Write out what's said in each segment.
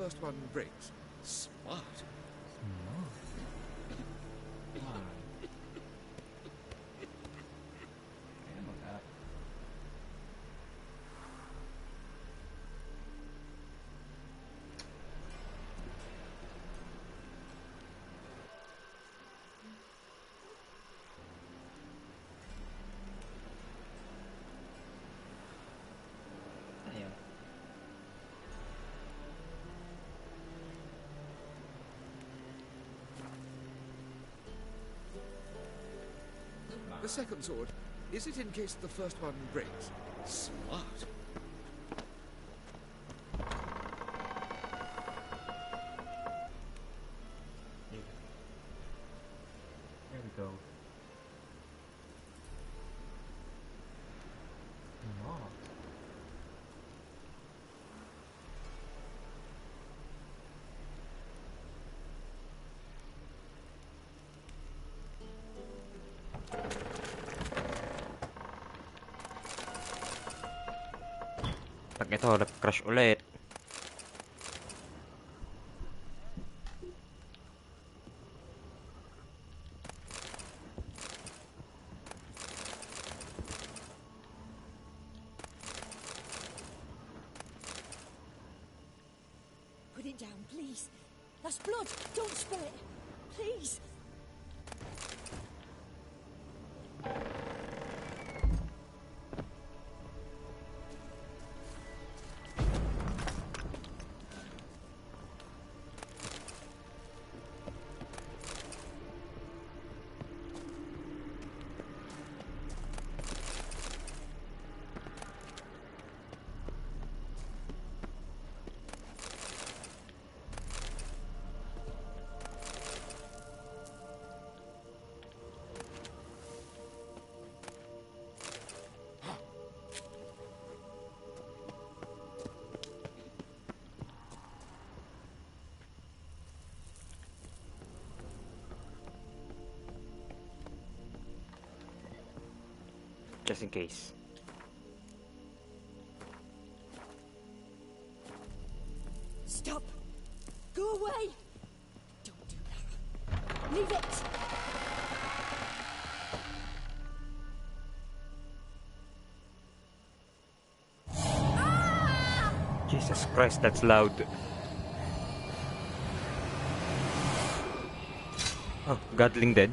first one breaks. Smart. The second sword, is it in case the first one breaks? Smart. There we go. Not. Pag ito, crash ulit. Put it down, please. That's blood. Don't spill it. Please. Just in case. Stop. Go away. Don't do that. Leave it. Jesus Christ, that's loud. Oh, Godling dead.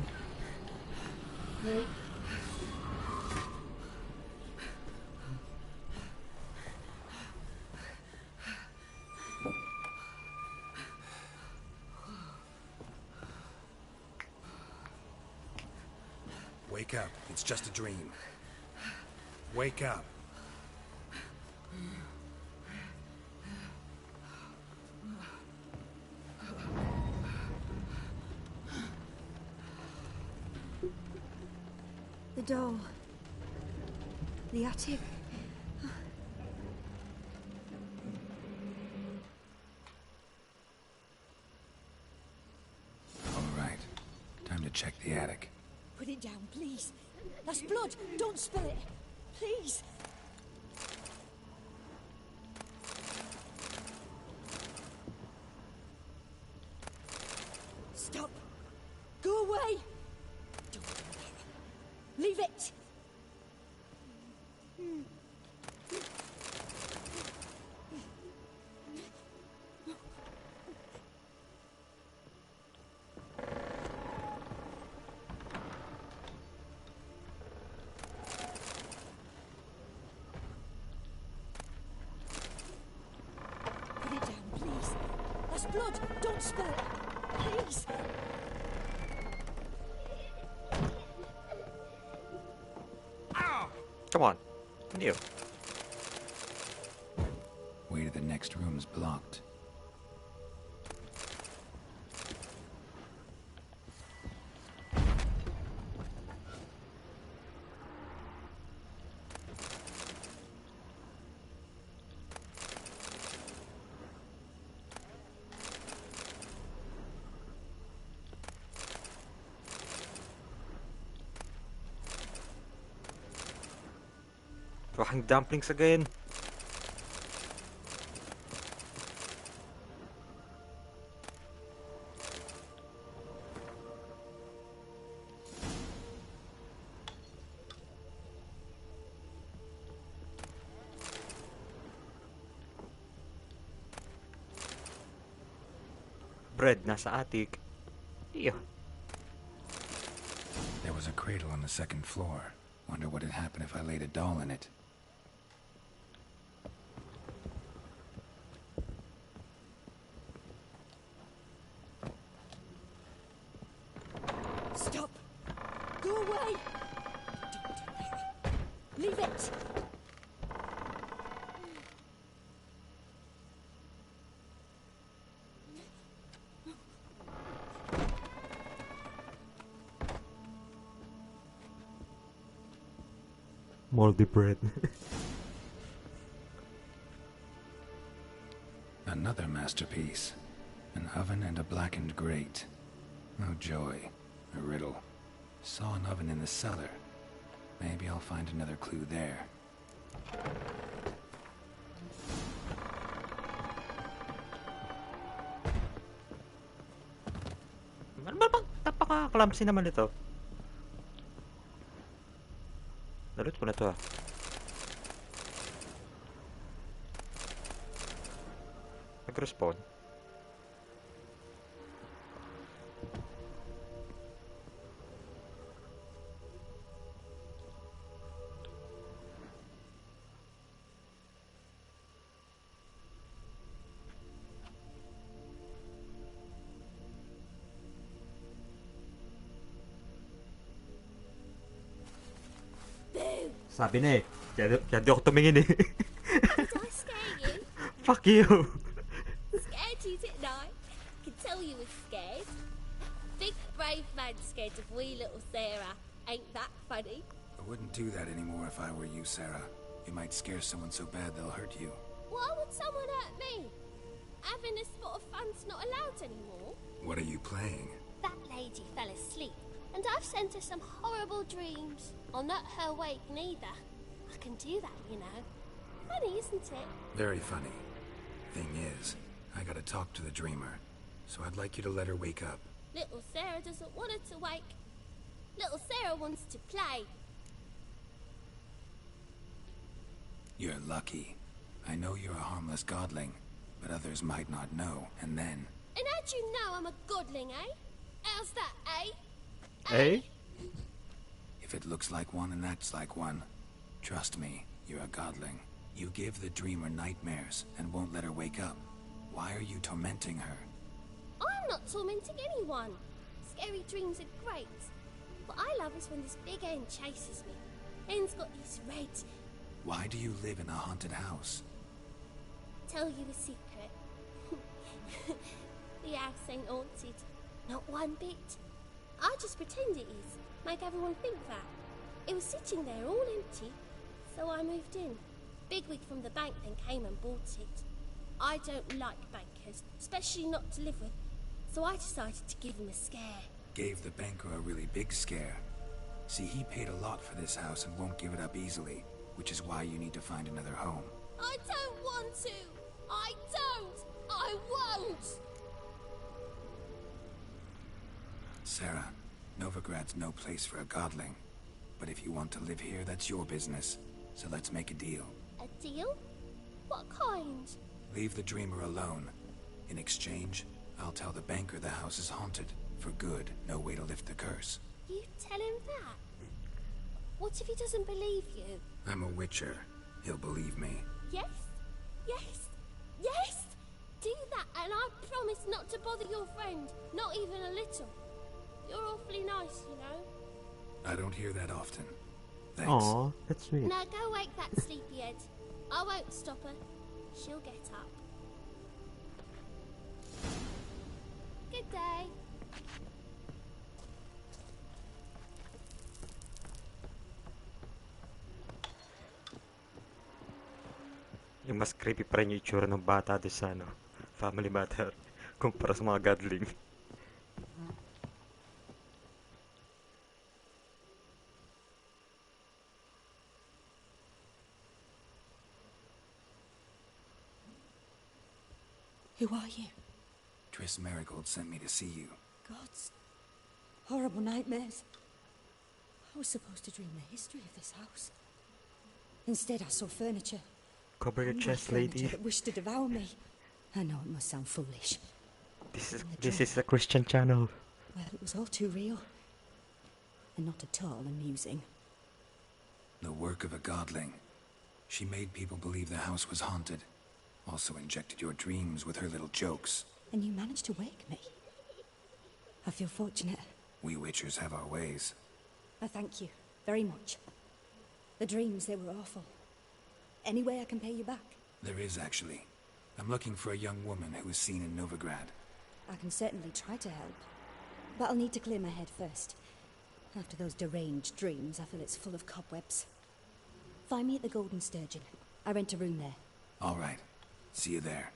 Wake up. It's just a dream. Wake up. The door. The attic. All right. Time to check the attic. Put it down, please. That's blood. Don't spill it. Please. Stop. Go away. Don't do that. Leave it. Put it down, please. That's blood. Don't spill it. Please. Come on. You. Way to the next room's blocked. Fucking dumplings again. bread nasa attic. Iyo. There was a cradle on the second floor. Wonder what would happen if I laid a doll in it. Stop! Go away! Don't do that. Leave it! Moldy bread. Another masterpiece. An oven and a blackened grate. Oh joy. A riddle. Saw an oven in the cellar. Maybe I'll find another clue there. Napaka-clumsy naman ito. Nalot ko na to ah. Nag-respawn. Sabi na eh. Kaya di ako tumingin eh. Did I scare you? Fuck you. Scared you, didn't I? Can tell you was scared. Big brave man scared of wee little Sarah. Ain't that funny? I wouldn't do that anymore if I were you, Sarah. You might scare someone so bad they'll hurt you. Why would someone hurt me? Having a spot of fun's not allowed anymore. What are you playing? That lady fell asleep, and I've sent her some horrible dreams. I'll not her awake neither. I can do that, you know. Funny, isn't it? Very funny. Thing is, I gotta talk to the dreamer. So I'd like you to let her wake up. Little Sarah doesn't want her to wake. Little Sarah wants to play. You're lucky. I know you're a harmless godling, but others might not know, and then... And how'd you know I'm a godling, eh? How's that, eh? Eh? If it looks like one and acts like one, trust me, you're a godling. You give the dreamer nightmares and won't let her wake up. Why are you tormenting her? I'm not tormenting anyone. Scary dreams are great. What I love is when this big hen chases me. Hen's got this red... Why do you live in a haunted house? Tell you a secret. The house ain't haunted. Not one bit. I just pretend it is. Make everyone think that. It was sitting there all empty, so I moved in. Bigwig from the bank then came and bought it. I don't like bankers, especially not to live with, so I decided to give him a scare. Gave the banker a really big scare. See, he paid a lot for this house and won't give it up easily, which is why you need to find another home. I don't want to! I don't! I won't! Sarah, Novigrad's no place for a godling. But if you want to live here, that's your business. So let's make a deal. A deal? What kind? Leave the dreamer alone. In exchange, I'll tell the banker the house is haunted. For good, no way to lift the curse. You tell him that? What if he doesn't believe you? I'm a witcher. He'll believe me. Yes? Yes? Yes? Do that and I promise not to bother your friend. Not even a little. You're awfully nice, you know. I don't hear that often. Thanks. Aw, that's sweet. Now go wake that sleepyhead. I won't stop her. She'll get up. Good day. Yung mas creepy pa rin yung itsura ng bata doon sa ano, Family Matter kumpara sa mga godling. Who are you? Triss Marigold sent me to see you. Gods. Horrible nightmares. I was supposed to dream the history of this house. Instead, I saw furniture. Cover your More chest, furniture lady. that wished to devour me. I know it must sound foolish, This is a Christian channel. Well, it was all too real. And not at all amusing. The work of a godling. She made people believe the house was haunted. Also injected your dreams with her little jokes. And you managed to wake me. I feel fortunate. We witchers have our ways. I thank you very much. The dreams, they were awful. Any way I can pay you back? There is, actually. I'm looking for a young woman who was seen in Novigrad. I can certainly try to help. But I'll need to clear my head first. After those deranged dreams, I feel it's full of cobwebs. Find me at the Golden Sturgeon. I rent a room there. All right. See you there.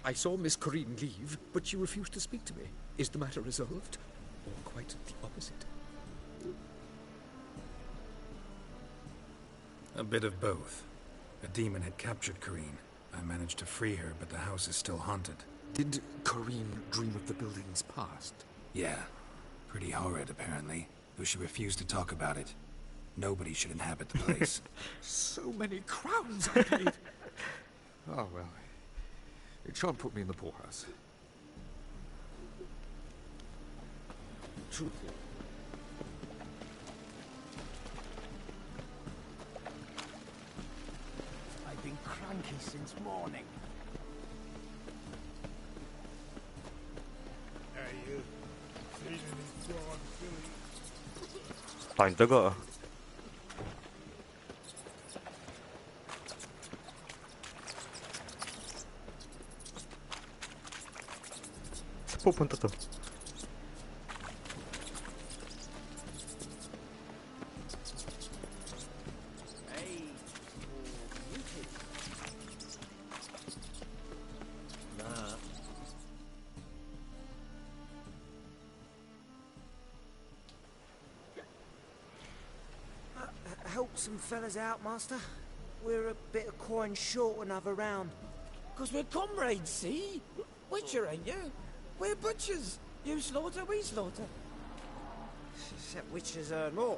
I saw Miss Corinne leave, but she refused to speak to me. Is the matter resolved? Or quite the opposite? A bit of both. A demon had captured Corinne. I managed to free her, but the house is still haunted. Did Corinne dream of the building's past? Yeah. Pretty horrid, apparently. Though she refused to talk about it. Nobody should inhabit the place. So many crowns I paid. Oh, well. It shan't put me in the poorhouse. Truly. I've been cranky since morning. Hey, you. Feeling his broad Billy. Time to go. Saan pupunta to? Hey, muted. Nah. Help some fellas out, Master. We're a bit of coin short another round. 'Cause we're comrades, see? Witcher, ain't you? We're butchers. You slaughter, we slaughter. Except witches earn more.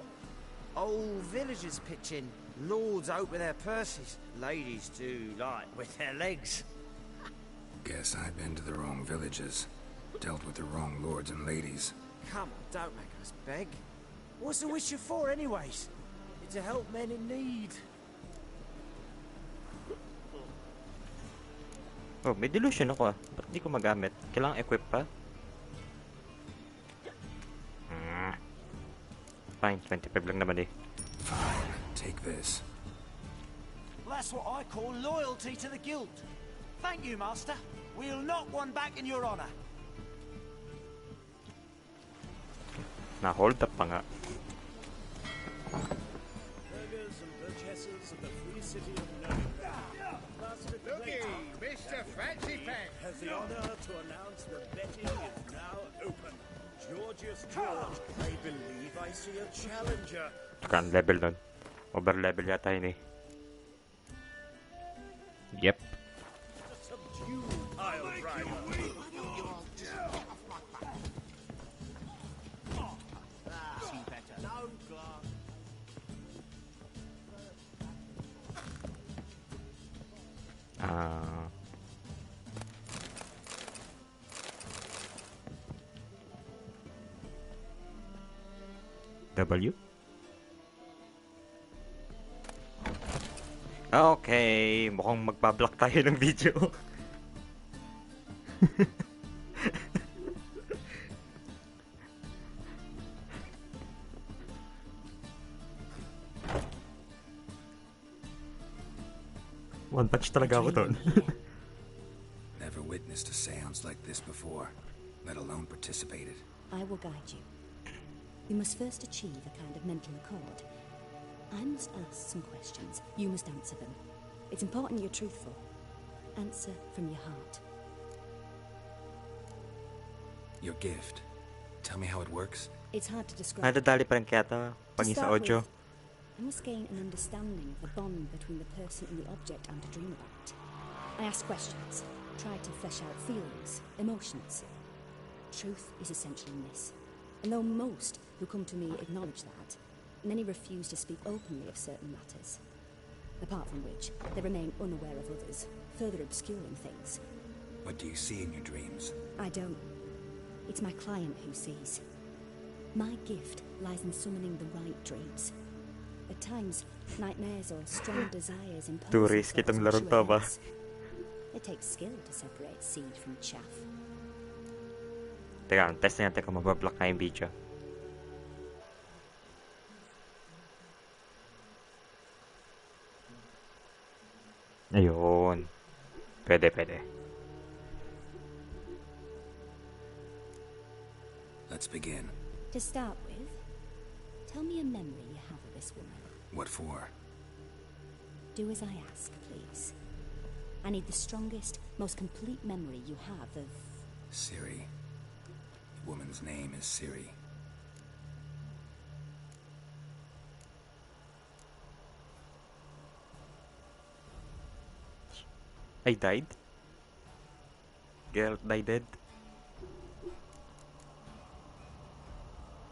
Old villagers pitch in. Lords out with their purses. Ladies do light with their legs. Guess I've been to the wrong villages. Dealt with the wrong lords and ladies. Come on, don't make us beg. What's the witcher for, anyways? It's to help men in need. Oh, may delusion ako ah. Ba't di ko magamit? Kailangan equip pa? Fine, 25 lang naman eh. Fine, take this. That's what I call loyalty to the guild. Thank you, Master. We'll knock one back in your honor. Na-hold up pa nga. Burghers and burgesses of the free city of Novigrad. Looky, Mr. Fancy Pants. Has the honor to announce the betting is now open. Georgius George, I believe I see a challenger. Kan level nun. Over level yata yun eh. Yep. Subdue pile driver. See better. No glass. W? Okay, mukhang magbablock tayo ng video. One punch talaga ako doon. Never witnessed a seance like this before, let alone participated. I will guide you. You must first achieve a kind of mental accord. I must ask some questions. You must answer them. It's important you're truthful. Answer from your heart. Your gift. Tell me how it works. It's hard to describe. Nadadali pa rin kaya ito pag To sa start audio. with, I must gain an understanding of the bond between the person and the object I'm to dream about. I ask questions, try to flesh out feelings, emotions. Truth is essential in this. And though most who come to me acknowledge that, many refuse to speak openly of certain matters. Apart from which, they remain unaware of others, further obscuring things. What do you see in your dreams? I don't. It's my client who sees. My gift lies in summoning the right dreams. At times, nightmares or strong desires impose Too risky themselves tong on larong to ba? awareness. It takes skill to separate seed from chaff. Teka, test natin kung mabablock na yung video. Ayun. Pwede. Let's begin. To start with, tell me a memory you have of this woman. What for? Do as I ask, please. I need the strongest, most complete memory you have of... Siri. The woman's name is Siri. I died? Girl died dead?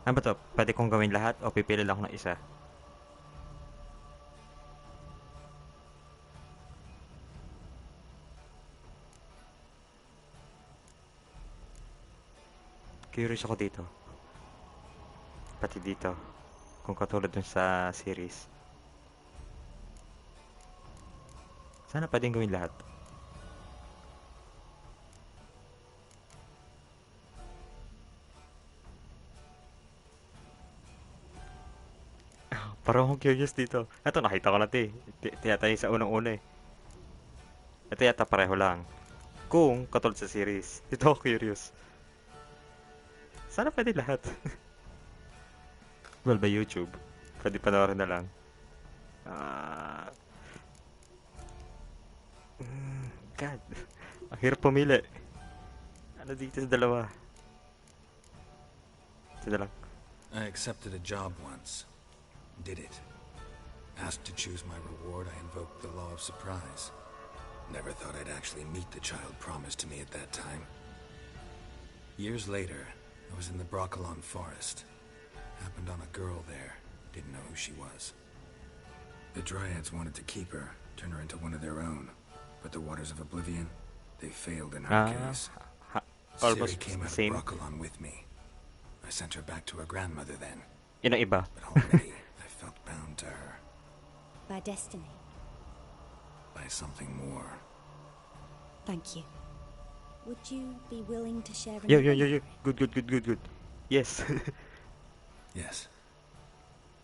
Ano ba to? Pwede kong gawin lahat o pipili lang ako ng isa? Curious ako dito. Pati dito. Kung katulad dun sa series. Sana pwedeng gawin lahat. Parang akong curious dito. Ito, nakita ko na ito eh. Tiyata yung sa unang-una eh. Ito yata pareho lang. Kung katulad sa series. Dito ako curious. Sana pwede lahat. Well, by YouTube. Pwede panoorin na lang. God. Ang hirap pumili. Ano dito sa dalawa? Ito na lang. I accepted a job once. Did it. Asked to choose my reward, I invoked the law of surprise. Never thought I'd actually meet the child promised to me at that time. Years later, I was in the Broccolon forest. Happened on a girl there. Didn't know who she was. The Dryads wanted to keep her, turn her into one of their own. But the Waters of Oblivion, they failed in her case. Siri came out of Broccolon with me. I sent her back to her grandmother then. Yun ang iba. But already, I felt bound to her. By destiny. By something more. Thank you. Would you be willing to share Yo. memory? Good. Yes. Yes.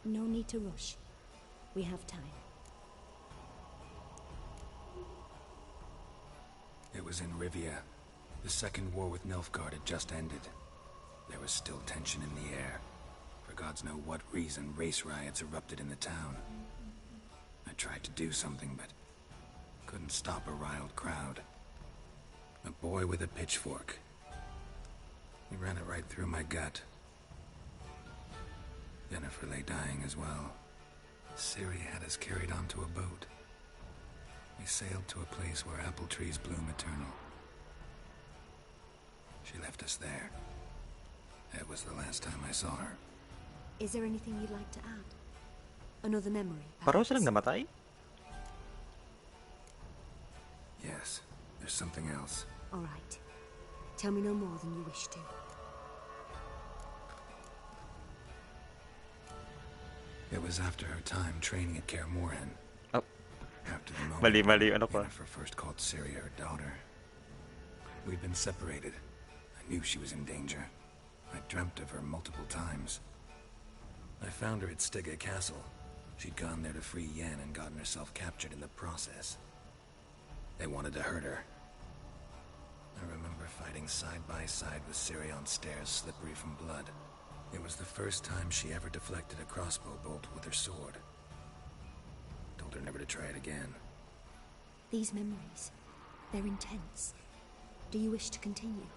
No need to rush. We have time. It was in Rivia. The second war with Nilfgaard had just ended. There was still tension in the air. For gods know what reason, race riots erupted in the town. I tried to do something, but couldn't stop a riled crowd. A boy with a pitchfork. He ran it right through my gut. Jennifer lay dying as well. Siri had us carried onto a boat. We sailed to a place where apple trees bloom eternal. She left us there. That was the last time I saw her. Is there anything you'd like to add? Another memory, Pareho perhaps? silang namatay? Yes, there's something else. All right. Tell me no more than you wish to. It was after her time training at Kaer Morhen. Oh. After the moment Mali, ano ko? Jennifer first called Siri her daughter. We'd been separated. I knew she was in danger. I dreamt of her multiple times. I found her at Stege Castle. She'd gone there to free Yen and gotten herself captured in the process. They wanted to hurt her. I remember fighting side by side with Siri on stairs slippery from blood. It was the first time she ever deflected a crossbow bolt with her sword. Told her never to try it again. These memories, they're intense. Do you wish to continue?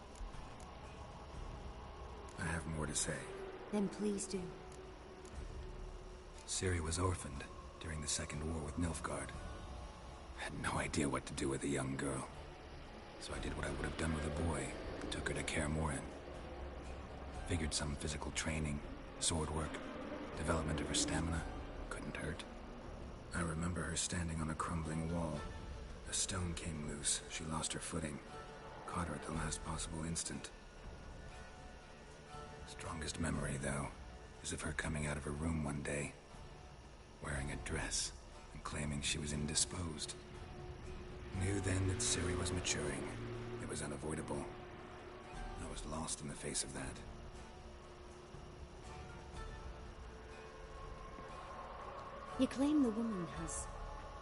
I have more to say. Then please do. Ciri was orphaned during the Second War with Nilfgaard. I had no idea what to do with a young girl. So I did what I would have done with a boy. Took her to Kaer Morhen. Figured some physical training, sword work, development of her stamina couldn't hurt. I remember her standing on a crumbling wall. A stone came loose. She lost her footing. Caught her at the last possible instant. Strongest memory, though, is of her coming out of her room one day, wearing a dress and claiming she was indisposed. Knew then that Ciri was maturing. It was unavoidable. I was lost in the face of that. You claim the woman has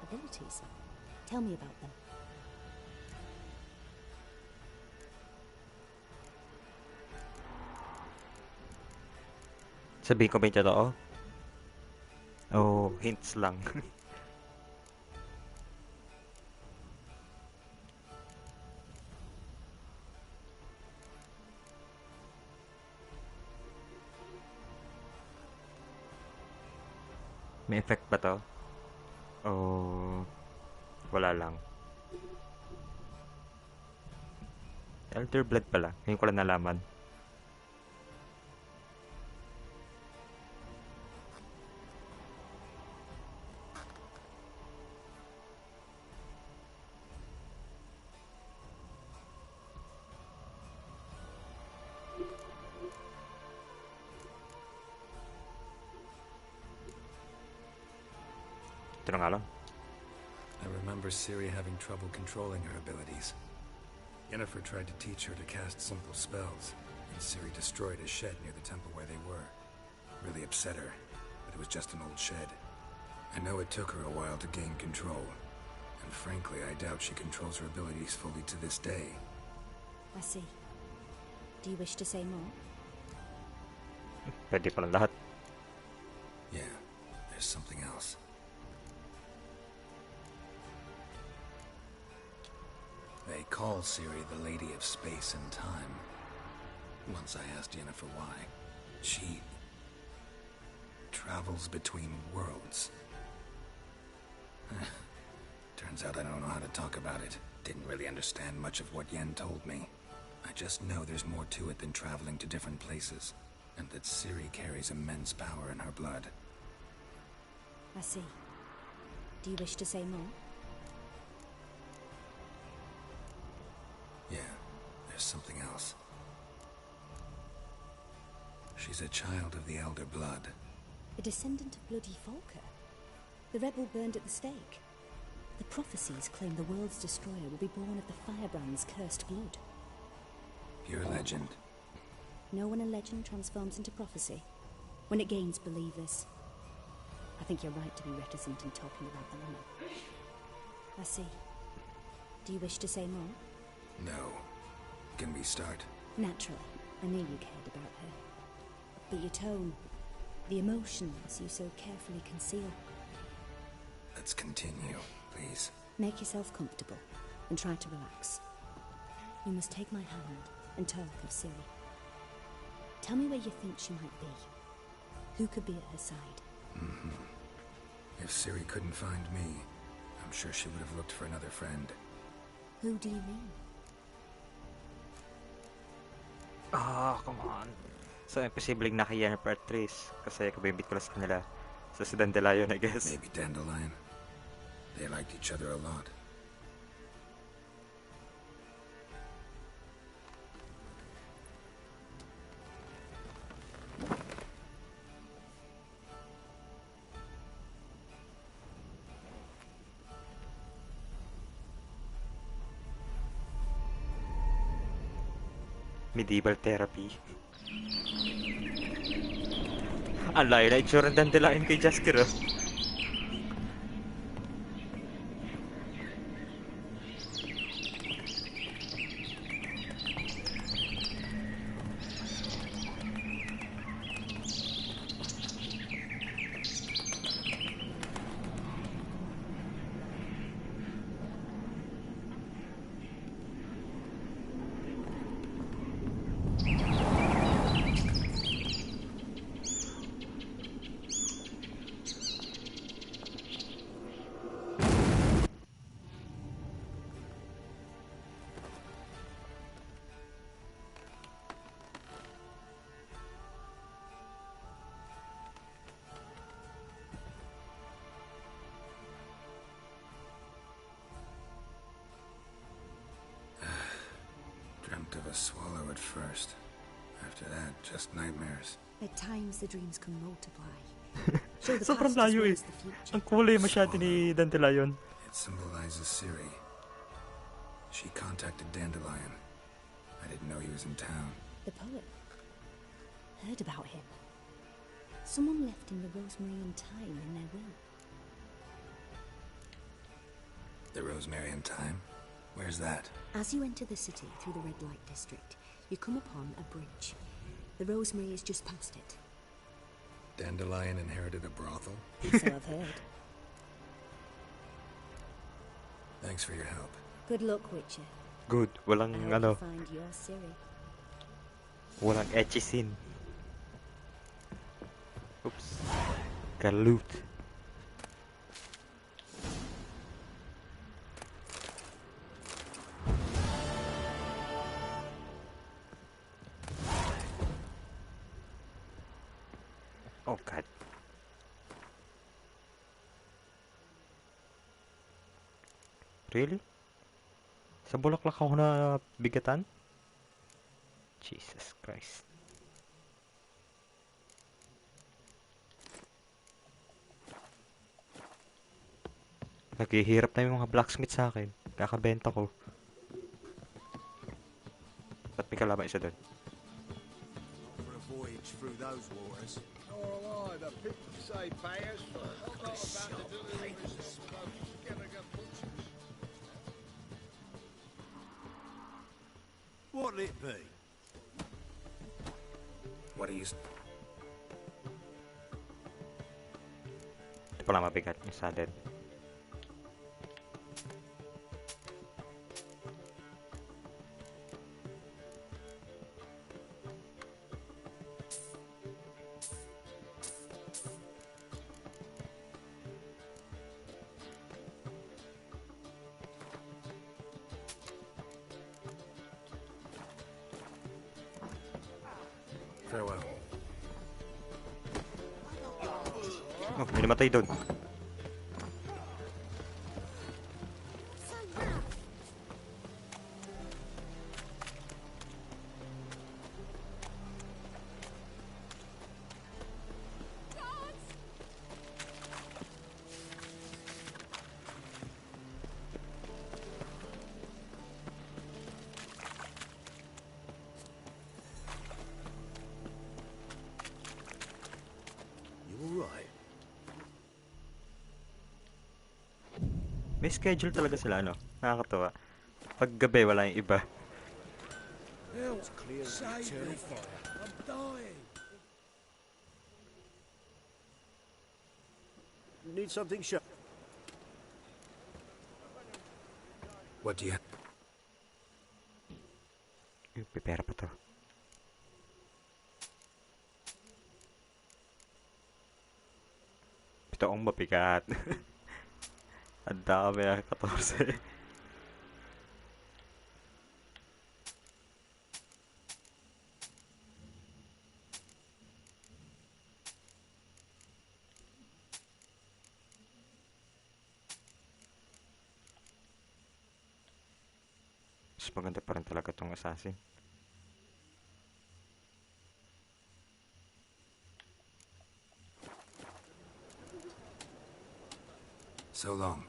abilities. Tell me about them. Sabihin ko ba yung totoo? Oh, hints lang. May effect ba to? Oh, wala lang. Elder Blood pala. Ngayon ko lang nalaman. Ito na nga lang. I remember Ciri having trouble controlling her abilities. Yennefer tried to teach her to cast simple spells, and Ciri destroyed a shed near the temple where they were. Really upset her, but it was just an old shed. I know it took her a while to gain control, and frankly, I doubt she controls her abilities fully to this day. I see. Do you wish to say more? Pwede palang lahat. Yeah, there's something else. They call Ciri the Lady of Space and Time. Once I asked Yennefer why. She travels between worlds. Turns out I don't know how to talk about it. Didn't really understand much of what Yen told me. I just know there's more to it than traveling to different places, and that Ciri carries immense power in her blood. I see. Do you wish to say more? Yeah, there's something else. She's a child of the Elder Blood. A descendant of bloody Volker. The rebel burned at the stake. The prophecies claim the world's destroyer will be born of the firebrand's cursed blood. Pure legend. Know when a legend transforms into prophecy? When it gains believers. I think you're right to be reticent in talking about the woman. I see. Do you wish to say more? No. Can we start? Naturally. I knew you cared about her. But your tone, the emotions you so carefully conceal. Let's continue, please. Make yourself comfortable and try to relax. You must take my hand and talk of Ciri. Tell me where you think she might be. Who could be at her side? If Ciri couldn't find me, I'm sure she would have looked for another friend. Who do you mean? Ah, come on. So, imposibleng nakaya na part 3 kasi kabibit ko lang sa kanila. So, si Dandelion, I guess. Maybe Dandelion. They liked each other a lot. Medieval therapy. Ang layo na itsura ng Dandelion kay Jaskier, oh. at first. After that, just nightmares. At times, the dreams can multiply. Show the Sobrang past as layo well eh. as the future. Ang kulay masyado ni Dandelion. It symbolizes Ciri. She contacted Dandelion. I didn't know he was in town. The poet. Heard about him. Someone left him the rosemary and thyme in their will. The Rosemary and Thyme? Where's that? As you enter the city through the red light district, you come upon a bridge. The rosemary is just past it. Dandelion inherited a brothel? So I've heard. Thanks for your help. Good luck, Witcher. Good. Walang I hope you find your Ciri. walang etchy scene. Oops. Got loot. Oh god. Really? Sa bulaklak ako na bigatan? Jesus Christ. Naghihirap na yung mga blacksmith sa akin. Kakabenta ko. Ba't may kalaban isa doon? For a voyage through those waters. Oh, aye, the people say payers. I've got about to do this Gallagher butchers. What'll it be? What are you... Ito pala mabigat yung saddle. Farewell. Oh, may namatay doon. You alright? May schedule talaga sila, no? Nakakatawa. Pag gabi, wala yung iba. Hell's clear of the eternal fire. I'm dying. You need something sharp. What do you... Yung pipera pa to. Ito ang mabigat. Ang dami ah, 14. Mas maganda pa rin talaga itong assassin. So long.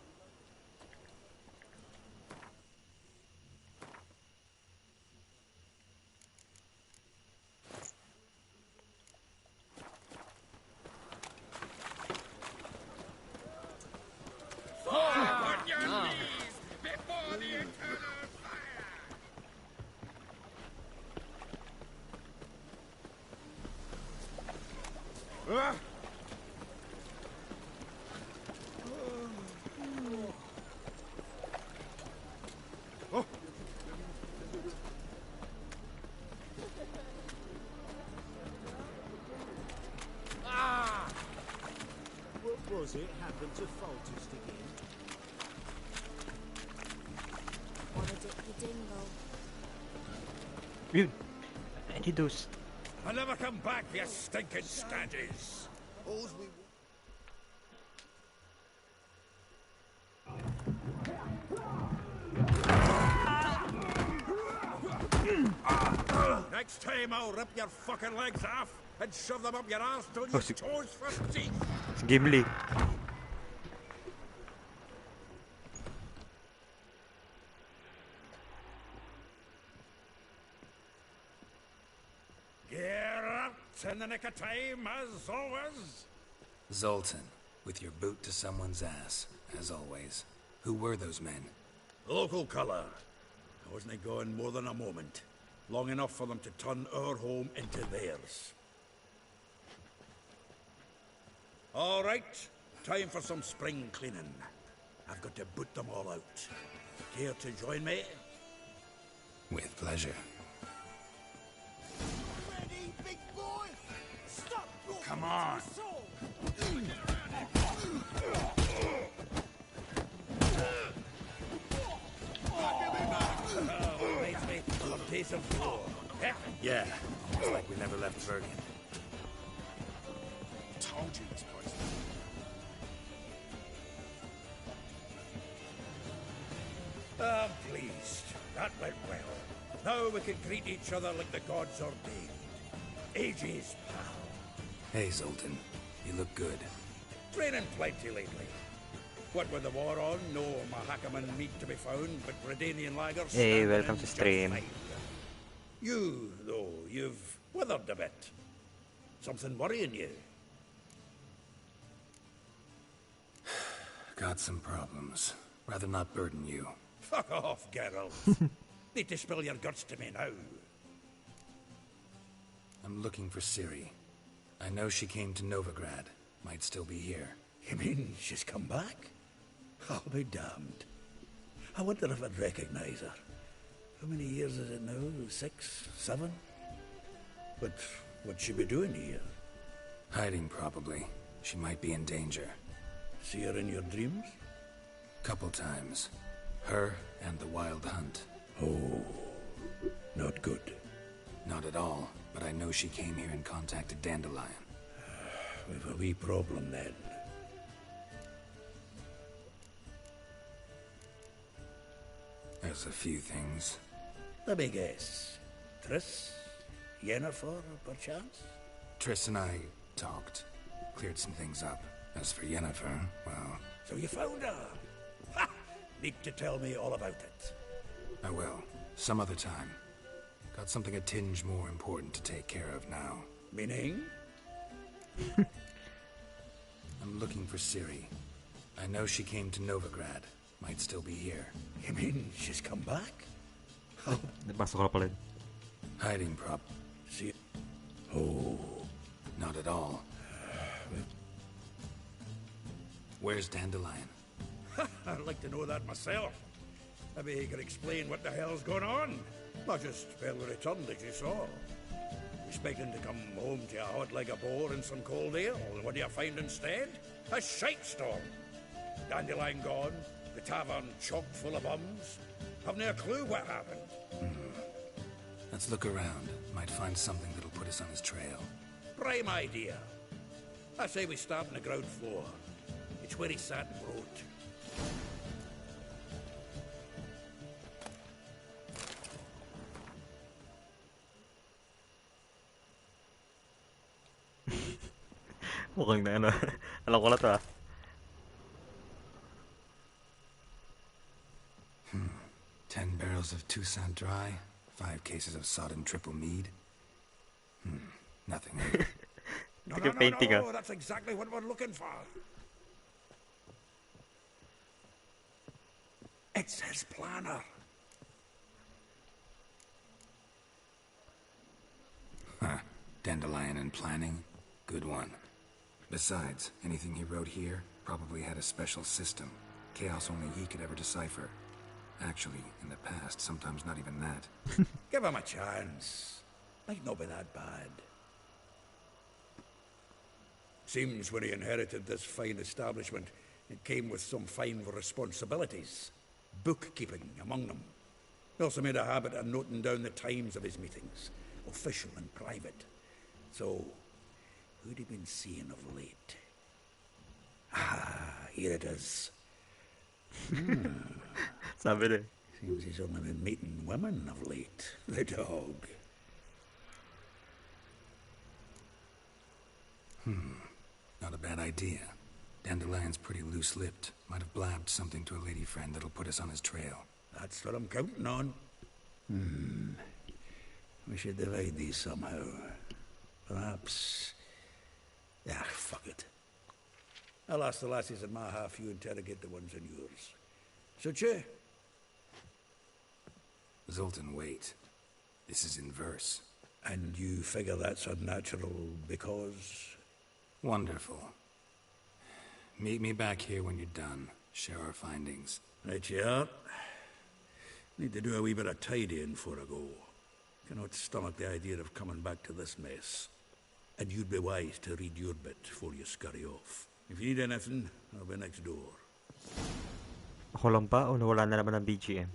On your knees before the eternal fire! What was it happened to Falter's again? Wanna dip your dingle? Yun! Any those? I'll never come back, you stinking standies! All's we... Next time I'll rip your fucking legs off and shove them up your ass till Oh, your si- toes first teeth. Si Gimli. Geralt, in the nick of time, as always. Zoltan, with your boot to someone's ass, as always. Who were those men? Local colour. I wasn't gone more than a moment. Long enough for them to turn our home into theirs. All right, time for some spring cleaning. I've got to boot them all out. Care to join me? With pleasure. Ready, big boy? Stop! Come on. Reminds me of a piece of floor. Yeah, it's like we never left Orient. Told you this place. I'm pleased. That went well. Now we can greet each other like the gods ordained. Ages, pal. Hey, Zoltan. You look good. Training plenty lately. What with the war on, no Mahakaman meat to be found, but Redanian lagers. Hey, standing welcome in to just stream. fine. You, though, you've withered a bit. Something worrying you? Got some problems. Rather not burden you. Fuck off, Geralt. Need to spill your guts to me now. I'm looking for Ciri. I know she came to Novigrad. Might still be here. You mean she's come back? I'll be damned. I wonder if I'd recognize her. How many years is it now? 6, 7? But what'd she be doing here? Hiding, probably. She might be in danger. See her in your dreams? Couple times. Her and the Wild Hunt. Oh, not good. Not at all, but I know she came here and contacted Dandelion. We've a wee problem then. There's a few things. Let me guess. Triss? Yennefer, perchance? Triss and I talked. Cleared some things up. As for Yennefer, well, So you found her? Ha! Need to tell me all about it. I will. Some other time. Got something a tinge more important to take care of now. Meaning? I'm looking for Ciri. I know she came to Novigrad. Might still be here. You mean she's come back? Masuk na pala yun. Hiding prop. See? Oh, Not at all. Where's Dandelion? I'd like to know that myself. Maybe he could explain what the hell's going on. Not just barely returned, as you saw. Expecting to come home to a hot like a boar and some cold ale. What do you find instead? A shite storm. Dandelion gone, the tavern chock full of bums. Haven't a clue what happened. Let's look around. Might find something that'll put us on his trail. Prime idea. I say we start on the ground floor. It's where he sat and wrote. Mukhang na ano. Alam ko na to ah. 10 barrels of Toussaint Dry, 5 cases of sodden triple mead. Nothing. No, Like a painting, ah. That's exactly what we're looking for. It's his planner. Huh. Dandelion and planning? Good one. Besides, anything he wrote here probably had a special system. Chaos only he could ever decipher. Actually, in the past, sometimes not even that. Give him a chance. Might not be that bad. Seems when he inherited this fine establishment, it came with some fine responsibilities. Bookkeeping among them. He also made a habit of noting down the times of his meetings, official and private. So, who'd he been seeing of late? Ah, here it is. Sabi na eh. Seems he's only been meeting women of late. The dog. Not a bad idea. Dandelion's pretty loose-lipped. Might have blabbed something to a lady friend that'll put us on his trail. That's what I'm counting on. We should divide these somehow. Perhaps... Ah, fuck it. I'll ask the lassies in my half, you interrogate the ones in yours. Such a... Zoltan, wait. This is in verse. And you figure that's unnatural because... Wonderful. Meet me back here when you're done. Share our findings. Right you are. Need to do a wee bit of tidying before I go. Cannot stomach the idea of coming back to this mess. And you'd be wise to read your bit before you scurry off. If you need anything, I'll be next door. Ako lang ba o nawala na naman ng BGM?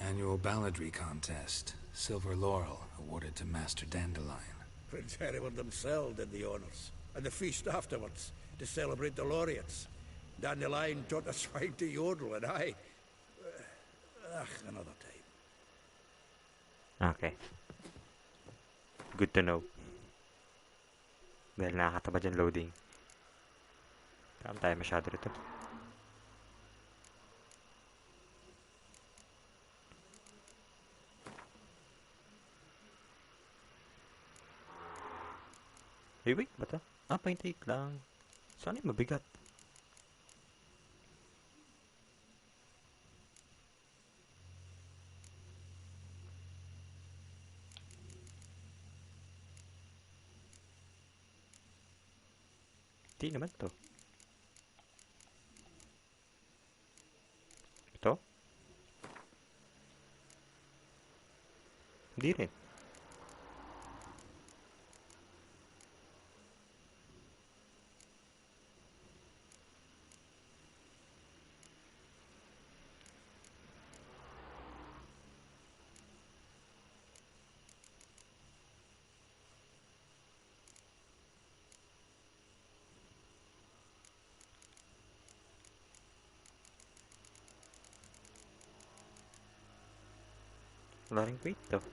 Annual balladry contest. Silver laurel awarded to Master Dandelion. Prince Hereward himself did the honours. And the feast afterwards, to celebrate the laureates. Dandelion taught us how to yodel, and I... another time. Okay. Good to know. Dahil nakakataba dyan loading. Saan tayo masyado rito? Hey, wait, ba ito? Ah, paintake lang. Saan yung mabigat? Hindi naman to. Ito? Hindi rin. Wala rin weight to.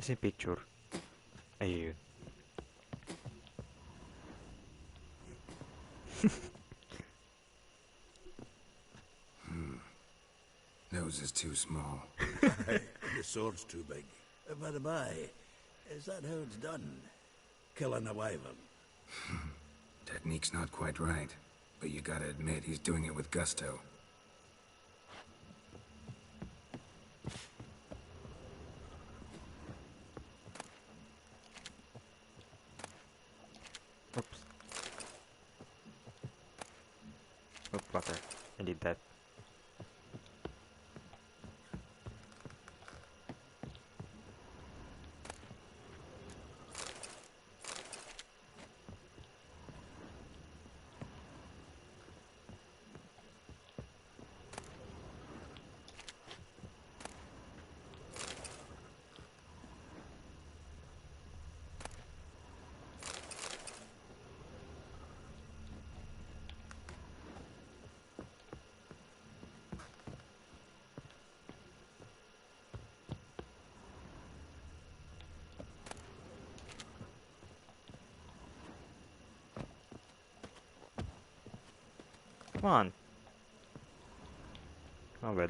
Kasi picture. Ayun. Nose is too small. The sword's too big. By the by, is that how it's done? Killing a wyvern. Technique's not quite right, but you gotta admit he's doing it with gusto. Oops. Oh, fucker. I need that. Come on. Oh well.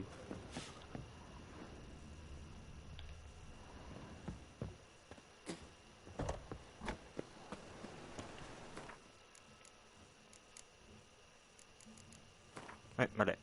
Ay, mali.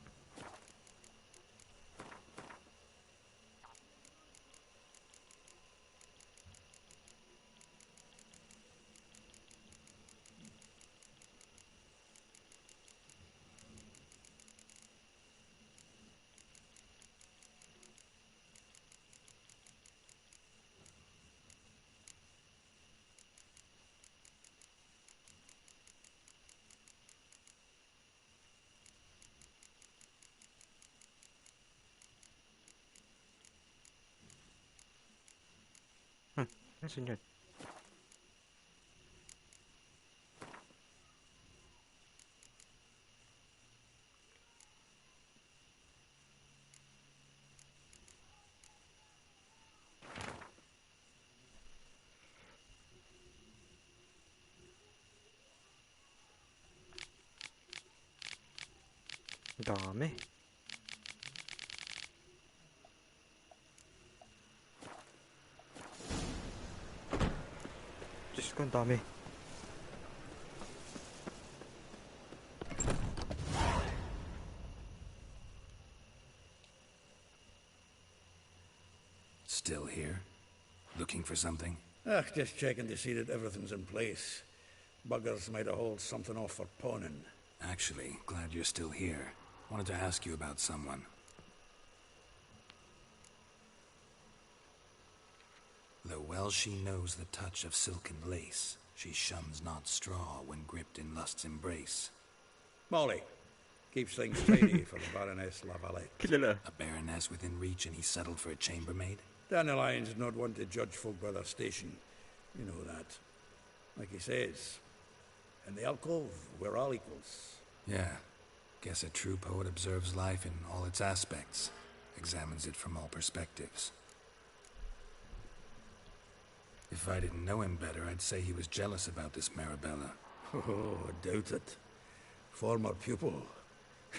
Nasaan yun? Dami. Diyos ko, ang dami. Still here? Looking for something? Just checking to see that everything's in place. Buggers might have hauled something off for pawning. Actually, glad you're still here. Wanted to ask you about someone. Though well she knows the touch of silken lace, she shuns not straw when gripped in lust's embrace. Molly. Keeps things tidy for the Baroness Lavalette. Kilala. A baroness within reach and he settled for a chambermaid? Dandelion's not one to judge folk by their station. You know that. Like he says, in the alcove, we're all equals. Yeah. Guess a true poet observes life in all its aspects, examines it from all perspectives. If I didn't know him better, I'd say he was jealous about this Marabella. Oh, I doubt it. Former pupil.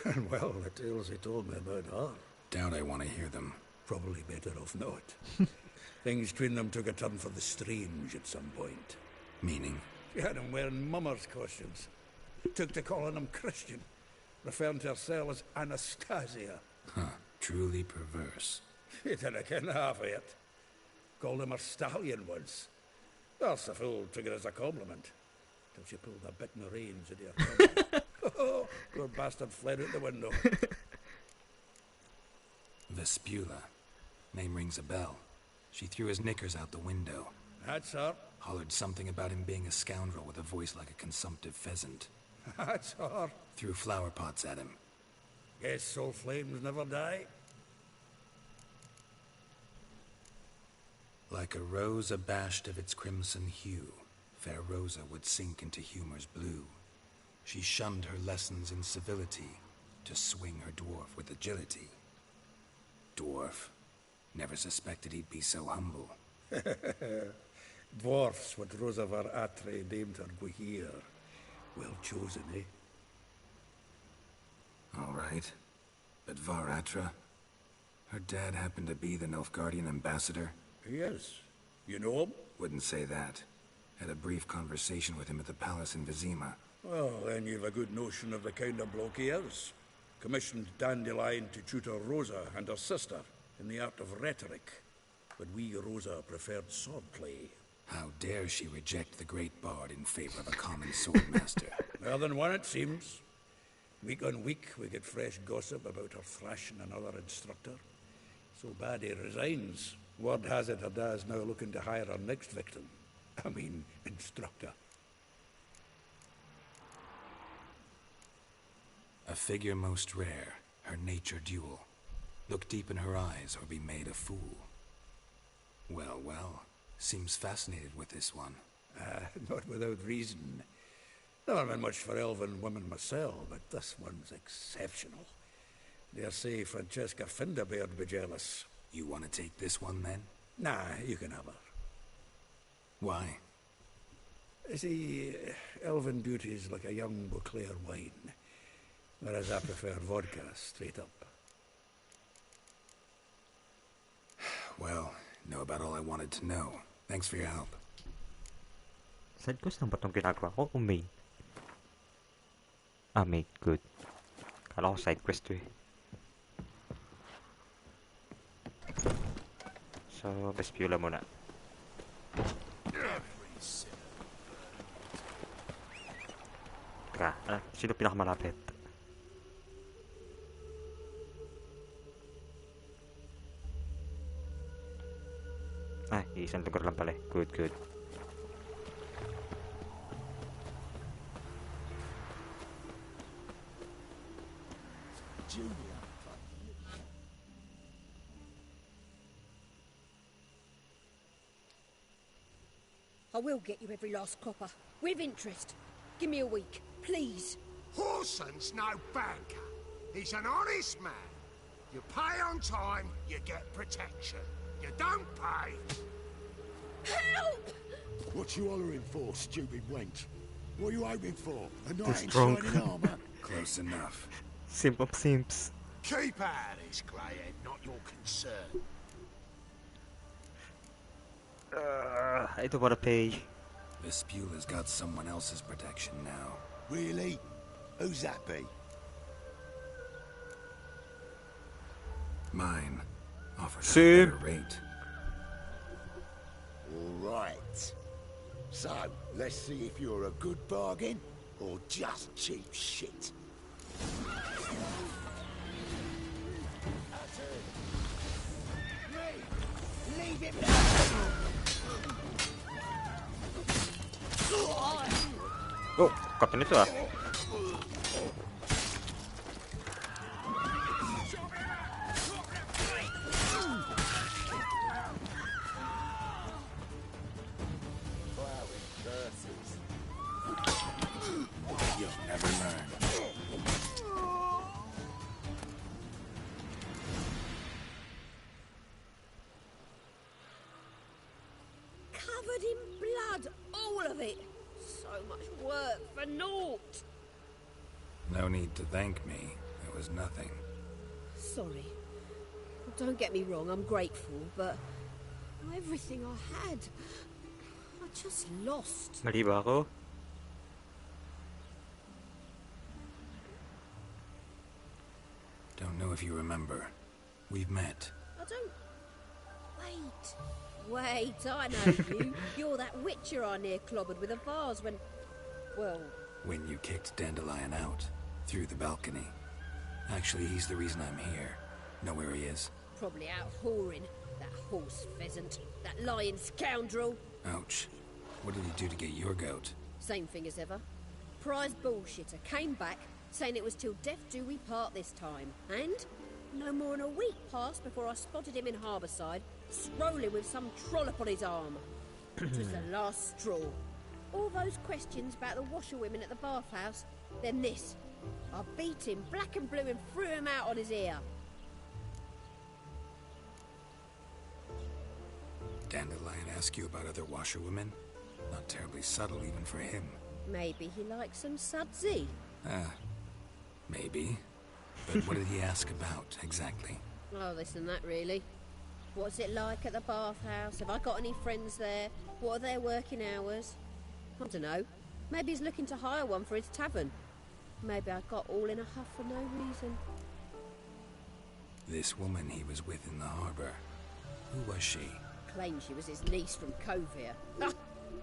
And well, the tales he told me about her. Doubt I want to hear them. Probably better off not. Things between them took a turn for the strange at some point. Meaning? She had him wearing mummers' costumes. Took to calling him Christian, referring to herself as Anastasia. Huh. Truly perverse. He didn't ken half of it. Called him her stallion once. Well, the fool took it as a compliment. Till she pulled a bit in the reins into her tummy. Oh, poor bastard fled out the window. Vespula. Name rings a bell. She threw his knickers out the window. That's her. Hollered something about him being a scoundrel with a voice like a consumptive pheasant. That's her. Threw flower pots at him. Guess soul flames never die. Like a rose abashed of its crimson hue, fair Rosa would sink into humor's blue. She shunned her lessons in civility to swing her dwarf with agility. Dwarf. Never suspected he'd be so humble. Dwarfs what Rosa var Atre named her Guihir. Well chosen, eh? All right. But Varatra? Her dad happened to be the Nilfgaardian ambassador? Yes. You know him? Wouldn't say that. Had a brief conversation with him at the palace in Vizima. Well, then you've a good notion of the kind of bloke he is. Commissioned Dandelion to tutor Rosa and her sister in the art of rhetoric. But we, Rosa, preferred swordplay. How dare she reject the great bard in favor of a common swordmaster? More than one, it seems. Week on week, we get fresh gossip about her thrashing another instructor. So bad he resigns. Word has it her dad's now looking to hire her next victim. I mean, instructor. A figure most rare, her nature dual. Look deep in her eyes or be made a fool. Well, well, seems fascinated with this one. Not without reason. Never been much for elven women myself, but this one's exceptional. Dare say Francesca Finderbeard be jealous. You want to take this one, then? Nah, you can have her. Why? See, elven beauty's like a young Beauclair wine, whereas I prefer vodka straight up. Well, know about all I wanted to know. Thanks for your help. Side quest lang ba itong ginagawa ko o main? Ah, main. Good. Kala ko side quest to eh. So, Vespula muna. Teka, sino pinakamalapit? Ay, isang lugar lang pala eh. Good, good. I will get you every last copper, with interest. Give me a week, please. Horson's no banker. He's an honest man. You pay on time, you get protection. You don't pay. Help! What you hollering for, stupid wench? What are you hoping for? A This knight in drunk. shining armour? Close enough. Simp of simps. Keep out of this, Greyhead, not your concern. I don't wanna pay. Vespula's got someone else's protection now. Really? Who's that be? Mine offers a Same. better rate. All right. So, let's see if you're a good bargain or just cheap shit. Leave him Oh, kata nito ah. You'll never learn. Covered in blood, all of it. So much work for naught. No need to thank me. It was nothing. Sorry. Don't get me wrong, I'm grateful, but everything I had, I just lost. Mali ba ako? Don't know if you remember. We've met. I don't... Wait, I know you. You're that witcher I near clobbered with a vase when... Well... When you kicked Dandelion out. Through the balcony. Actually, he's the reason I'm here. Know where he is? Probably out whoring. That horse pheasant. That lying scoundrel. Ouch. What did he do to get your goat? Same thing as ever. Prize bullshitter came back, saying it was till death do we part this time. And no more than a week passed before I spotted him in Harbourside, strolling with some trollop on his arm. It was the last straw. All those questions about the washerwomen at the bathhouse, then this. I beat him black and blue and threw him out on his ear. Dandelion ask you about other washerwomen? Not terribly subtle even for him. Maybe he likes some sudsy. Maybe. But what did he ask about, exactly? Oh, this and that, really. What's it like at the bathhouse? Have I got any friends there? What are their working hours? I don't know. Maybe he's looking to hire one for his tavern. Maybe I got all in a huff for no reason. This woman he was with in the harbour. Who was she? Claimed she was his niece from Covere. Ah,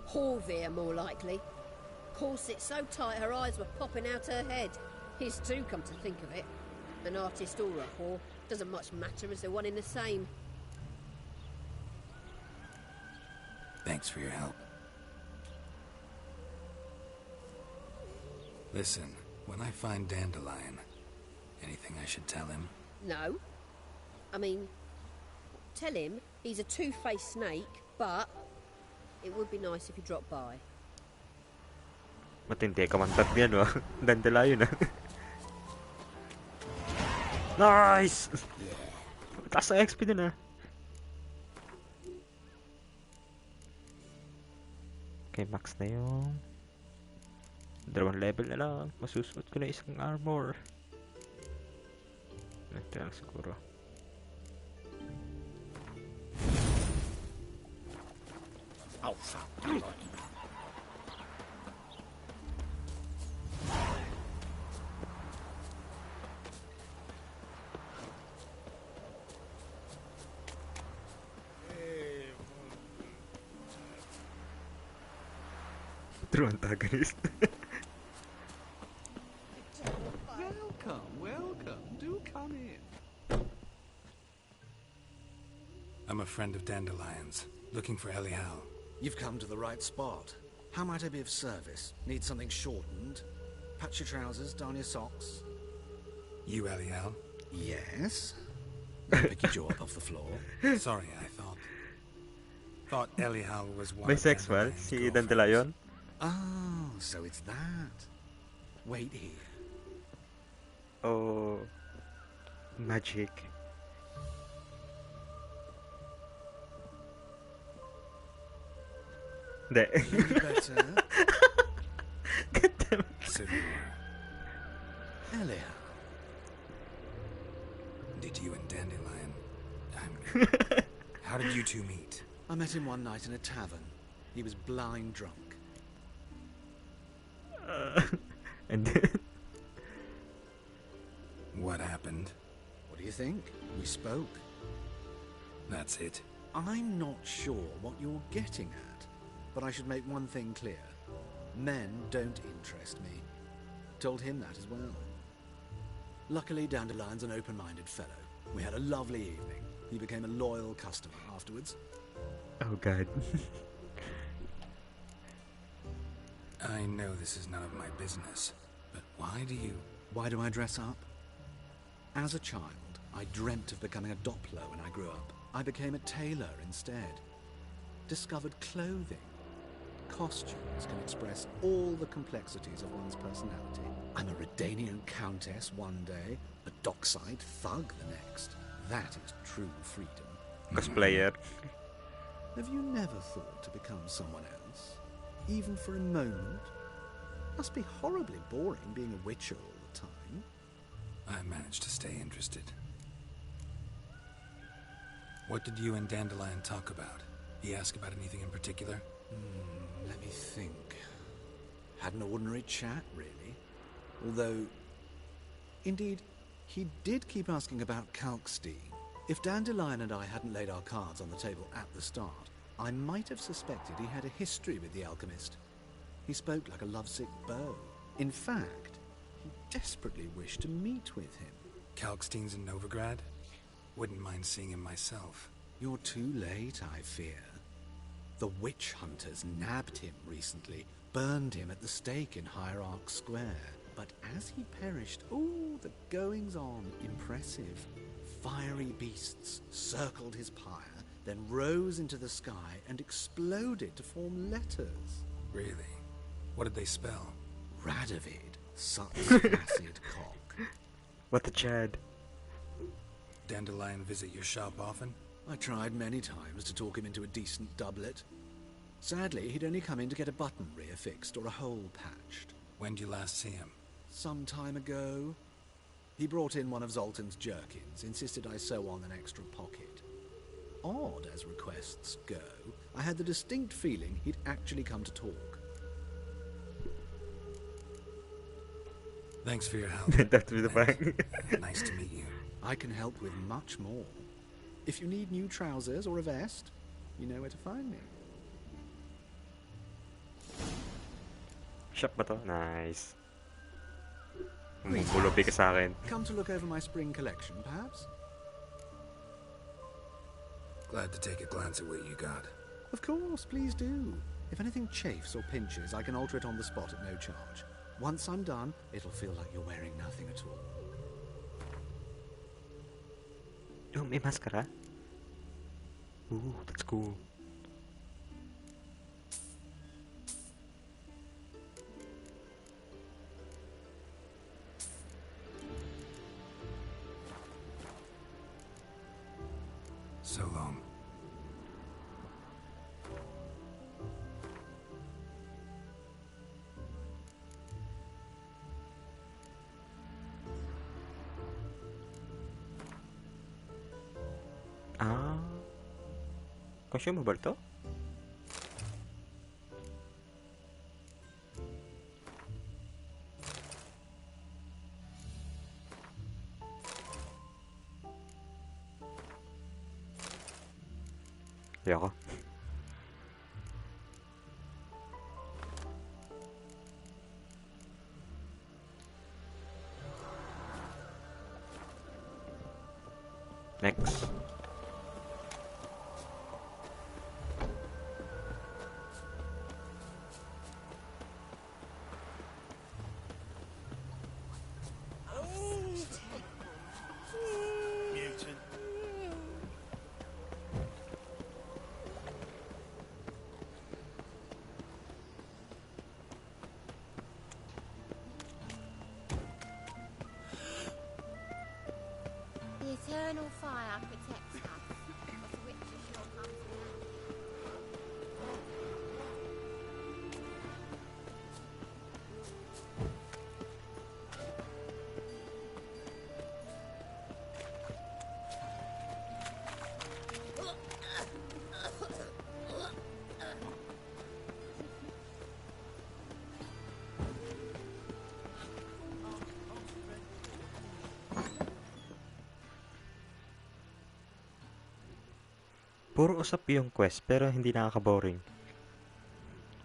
Horvere, more likely. Corset so tight her eyes were popping out her head. His too, come to think of it. An artist or a whore. Doesn't much matter as they're one in the same. Thanks for your help. Listen, when I find Dandelion, anything I should tell him? No. I mean, tell him he's a two-faced snake, but it would be nice if he dropped by. Matindi ka man niyan, no? Dandelion, ah. Nice! Taas sa XP din, ah. Okay, max na yung 2 level na lang. Masusuot ko na isang armor. Ito lang siguro. Oh, fuck. True antagonist. Welcome, welcome. Do come in. I'm a friend of Dandelion's, looking for Elial. You've come to the right spot. How might I be of service? Need something shortened? Patch your trousers, darn your socks. You Elial? Yes. Pick your jaw up off the floor. Sorry, I thought Elial was one of Bisexual, Dandelion's si girlfriends. Dandelion. Oh, so it's that. Wait here. Oh, magic. Hindi. You better. So you were. Elia. Did you and Dandelion... How did you two meet? I met him one night in a tavern. He was blind drunk. And then, What happened? What do you think? We spoke. That's it. I'm not sure what you're getting at, but I should make one thing clear. Men don't interest me. Told him that as well. Luckily, Dandelion's an open-minded fellow. We had a lovely evening. He became a loyal customer afterwards. oh god. I know this is none of my business, but why do you... Why do I dress up? As a child, I dreamt of becoming a Doppler when I grew up. I became a tailor instead. Discovered clothing. Costumes can express all the complexities of one's personality. I'm a Redanian countess one day, a dockside thug the next. That is true freedom. Cosplayer. Have you never thought to become someone else? Even for a moment? Must be horribly boring being a witcher all the time. I managed to stay interested. What did you and Dandelion talk about? He ask about anything in particular? Let me think. Had an ordinary chat, really. Although, indeed, he did keep asking about Kalkstein. If Dandelion and I hadn't laid our cards on the table at the start, I might have suspected he had a history with the alchemist. He spoke like a lovesick beau. In fact, he desperately wished to meet with him. Kalkstein's in Novigrad? Wouldn't mind seeing him myself. You're too late, I fear. The witch hunters nabbed him recently, burned him at the stake in Hierarch Square. But as he perished, the goings-on, impressive. Fiery beasts circled his pyre, then rose into the sky and exploded to form letters. Really? What did they spell? Radovid, such acid cock. What the Chad? Dandelion visit your shop often? I tried many times to talk him into a decent doublet. Sadly, he'd only come in to get a button reaffixed or a hole patched. When did you last see him? Some time ago. He brought in one of Zoltan's jerkins, insisted I sew on an extra pocket. Odd as requests go, I had the distinct feeling he'd actually come to talk. Thanks for your help. That's with the bang. Nice to meet you. I can help with much more. If you need new trousers or a vest, you know where to find me. Shop ba to? Nice. Bumulubi ka sa akin. Come to look over my spring collection, perhaps? Glad to take a glance at what you got. Of course, please do. If anything chafes or pinches, I can alter it on the spot at no charge. Once I'm done, it'll feel like you're wearing nothing at all. Oh, may maskara? Ooh, that's cool. So long. Ah. Consumable to? Ayoko. Next. Mutant. The eternal fire protects us, but the witch sure comes in handy. Puro usap yung quest, pero hindi nakaka-boring.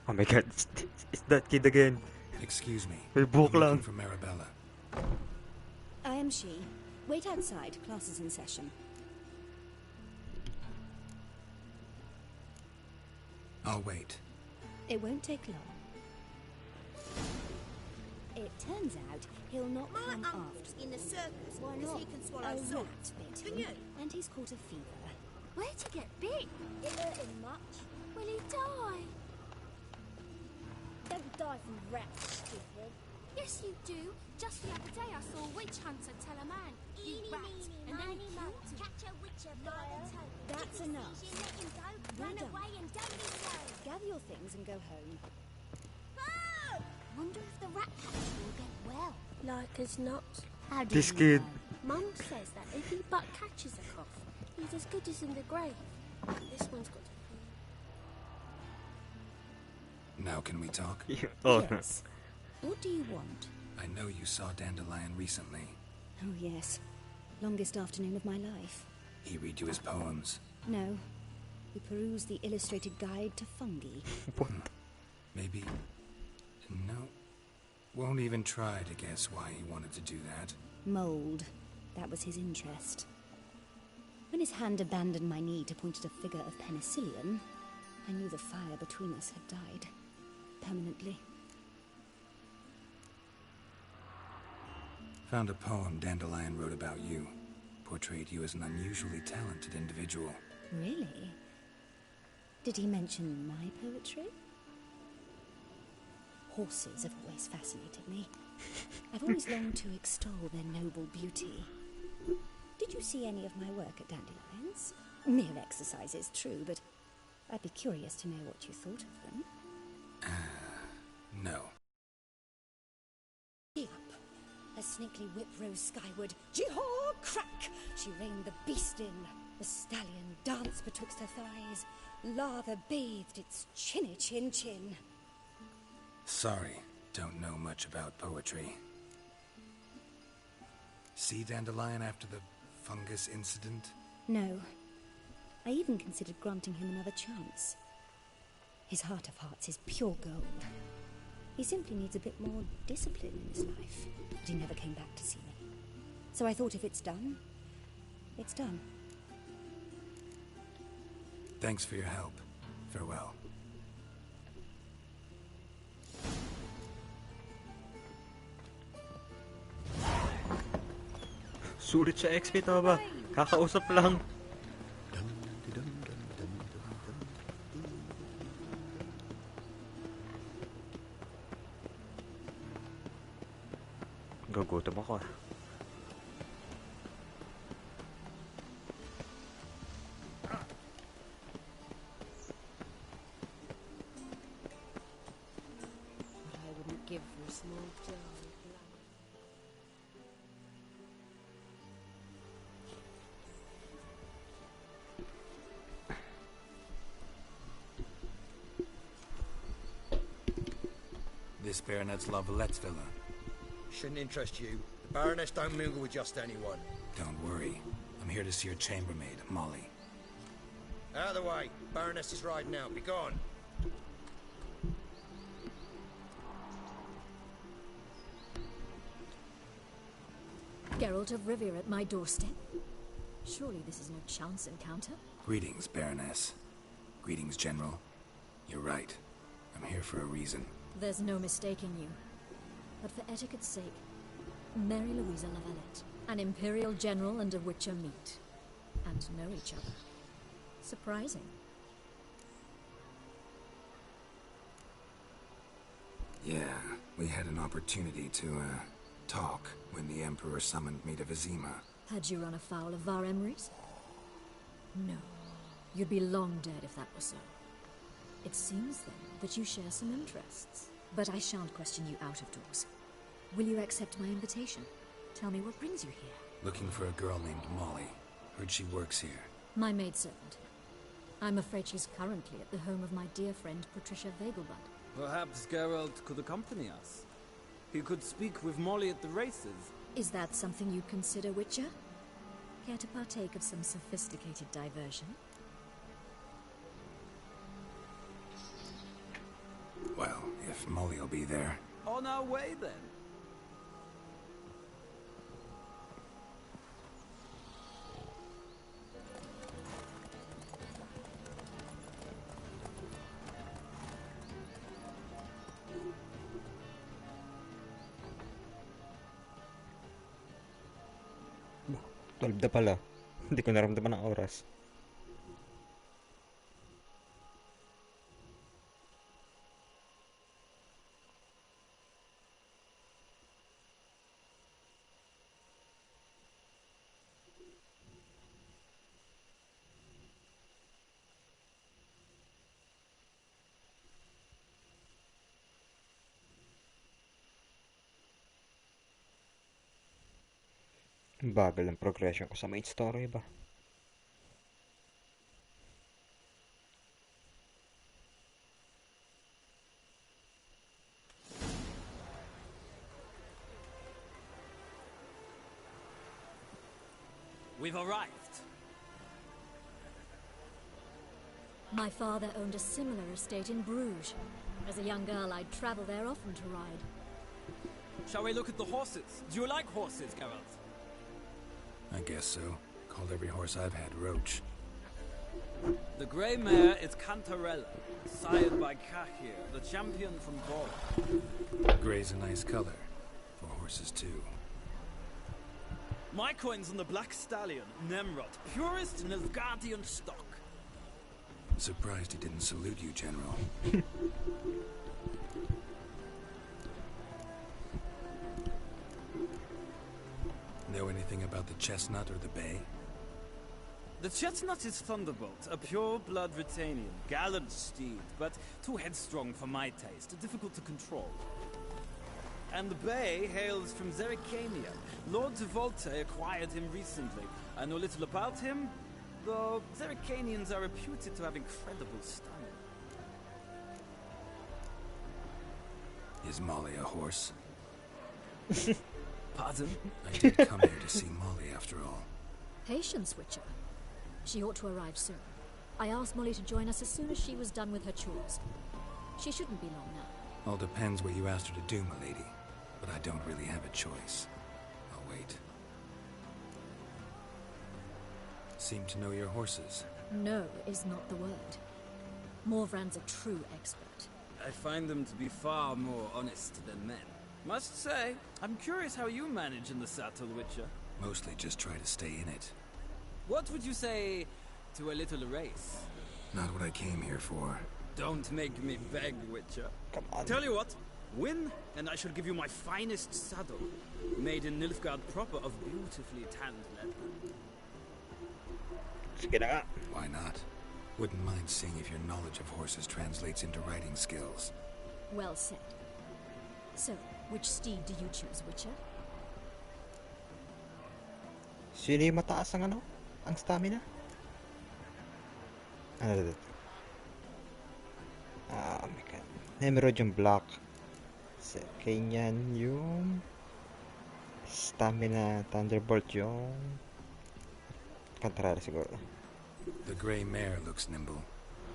Oh my god, it's that kid again. Excuse me. May buhok I'm lang. looking for Marabella. I am she. Wait outside. Class is in session. I'll wait. It won't take long. It turns out he'll not My come uncle's after in the all. circus Why because not? he can swallow A salt. rat bit Can him, you? and he's caught a fever. Where'd he get bit? It hurt him much. Will he die? Don't die from rats, stupid. Yes, you do. Just the other day I saw a witch hunter tell a man, eat rats, and then he killed him. Catch a witcher by the toe. That's If he enough. sees you, let him go. We're Run done. away and don't be slow. Gather your things and go home. Oh! Wonder if the rat patch will get well. Like as not. How do This you kid. know? Mum says that if he but catches a cough, he's as good as in the grave. This one's got to Now can we talk? Oh, Yes. What do you want? I know you saw Dandelion recently. Oh, yes. Longest afternoon of my life. He read you his poems. No. We perused the illustrated guide to fungi. Maybe... No. Won't even try to guess why he wanted to do that. Mold. That was his interest. When his hand abandoned my knee to point at a figure of penicillium, I knew the fire between us had died. Permanently. Found a poem Dandelion wrote about you. Portrayed you as an unusually talented individual. Really? Did he mention my poetry? Horses have always fascinated me. I've always longed to extol their noble beauty. Did you see any of my work at Dandelions? Mere exercises, true, but I'd be curious to know what you thought of them. No. Up. A snaky whip rose skyward. Jee-haw! Crack! She reined the beast in. The stallion danced betwixt her thighs. Lather bathed its chinny chin. Sorry, don't know much about poetry. See Dandelion after the fungus incident? No. I even considered granting him another chance. His heart of hearts is pure gold. He simply needs a bit more discipline in his life. But he never came back to see me. So I thought if it's done, it's done. Thanks for your help. Farewell. Sulit sa XP, tama ba? Kakausap lang. Gugutom ako ah. What I wouldn't give for a small jar of blood. This Baronet's Lavalettes villa. Shouldn't interest you. The Baroness don't mingle with just anyone. Don't worry. I'm here to see your chambermaid, Molly. Out of the way. Baroness is riding out. Be gone. Geralt of Rivia at my doorstep. Surely this is no chance encounter? Greetings, Baroness. Greetings, General. You're right. I'm here for a reason. There's no mistaking you. But for etiquette's sake, Mary Louisa Lavalette, an Imperial General and a Witcher meet. And know each other. Surprising. Yeah, we had an opportunity to, talk when the Emperor summoned me to Vizima. Had you run afoul of Var Emrys? No. You'd be long dead if that were so. It seems, then, that you share some interests. But I shan't question you out of doors. Will you accept my invitation? Tell me what brings you here. Looking for a girl named Molly. Heard she works here. My maidservant. I'm afraid she's currently at the home of my dear friend Patricia Vegelbud. Perhaps Geralt could accompany us. He could speak with Molly at the races. Is that something you'd consider, Witcher? Care to partake of some sophisticated diversion? Well, if Molly'll be there. On our way, then. Tulog na pala. Hindi ko naramdaman ang oras. Bagal ang progression ko sa main story ba? We've arrived. My father owned a similar estate in Bruges. As a young girl, I'd travel there often to ride. Shall we look at the horses? Do you like horses, Geralt? I guess so. Called every horse I've had Roach. The grey mare is Cantarella, sired by Cahir, the champion from Gaul. Grey's a nice color. For horses, too. My coin's on the black stallion, Nemrod, purest Nilfgaardian stock. Surprised he didn't salute you, General. Know anything about the chestnut or the bay? The chestnut is Thunderbolt, a pure-blood Britannian, gallant steed, but too headstrong for my taste, difficult to control. And the bay hails from Zerrikania. Lord de Volte acquired him recently. I know little about him, though Zerrikanians are reputed to have incredible stamina. Is Molly a horse? Pardon? I did come here to see Molly, after all. Patience, Witcher. She ought to arrive soon. I asked Molly to join us as soon as she was done with her chores. She shouldn't be long now. All depends what you asked her to do, milady. But I don't really have a choice. I'll wait. Seem to know your horses. No is not the word. Morvran's a true expert. I find them to be far more honest than men. Must say, I'm curious how you manage in the saddle, Witcher. Mostly just try to stay in it. What would you say to a little race? Not what I came here for. Don't make me beg, Witcher. Come on. Tell you what, win, and I shall give you my finest saddle, made in Nilfgaard proper of beautifully tanned leather. Sige na nga. Why not? Wouldn't mind seeing if your knowledge of horses translates into riding skills. Well said. So, which steed do you choose, Witcher? Sino yung mataas ang ano? Ang stamina? Ano dito? Ah, my god. Emerald yung black. Kanyan yung stamina Thunderbolt yung Cantarella siguro. The gray mare looks nimble.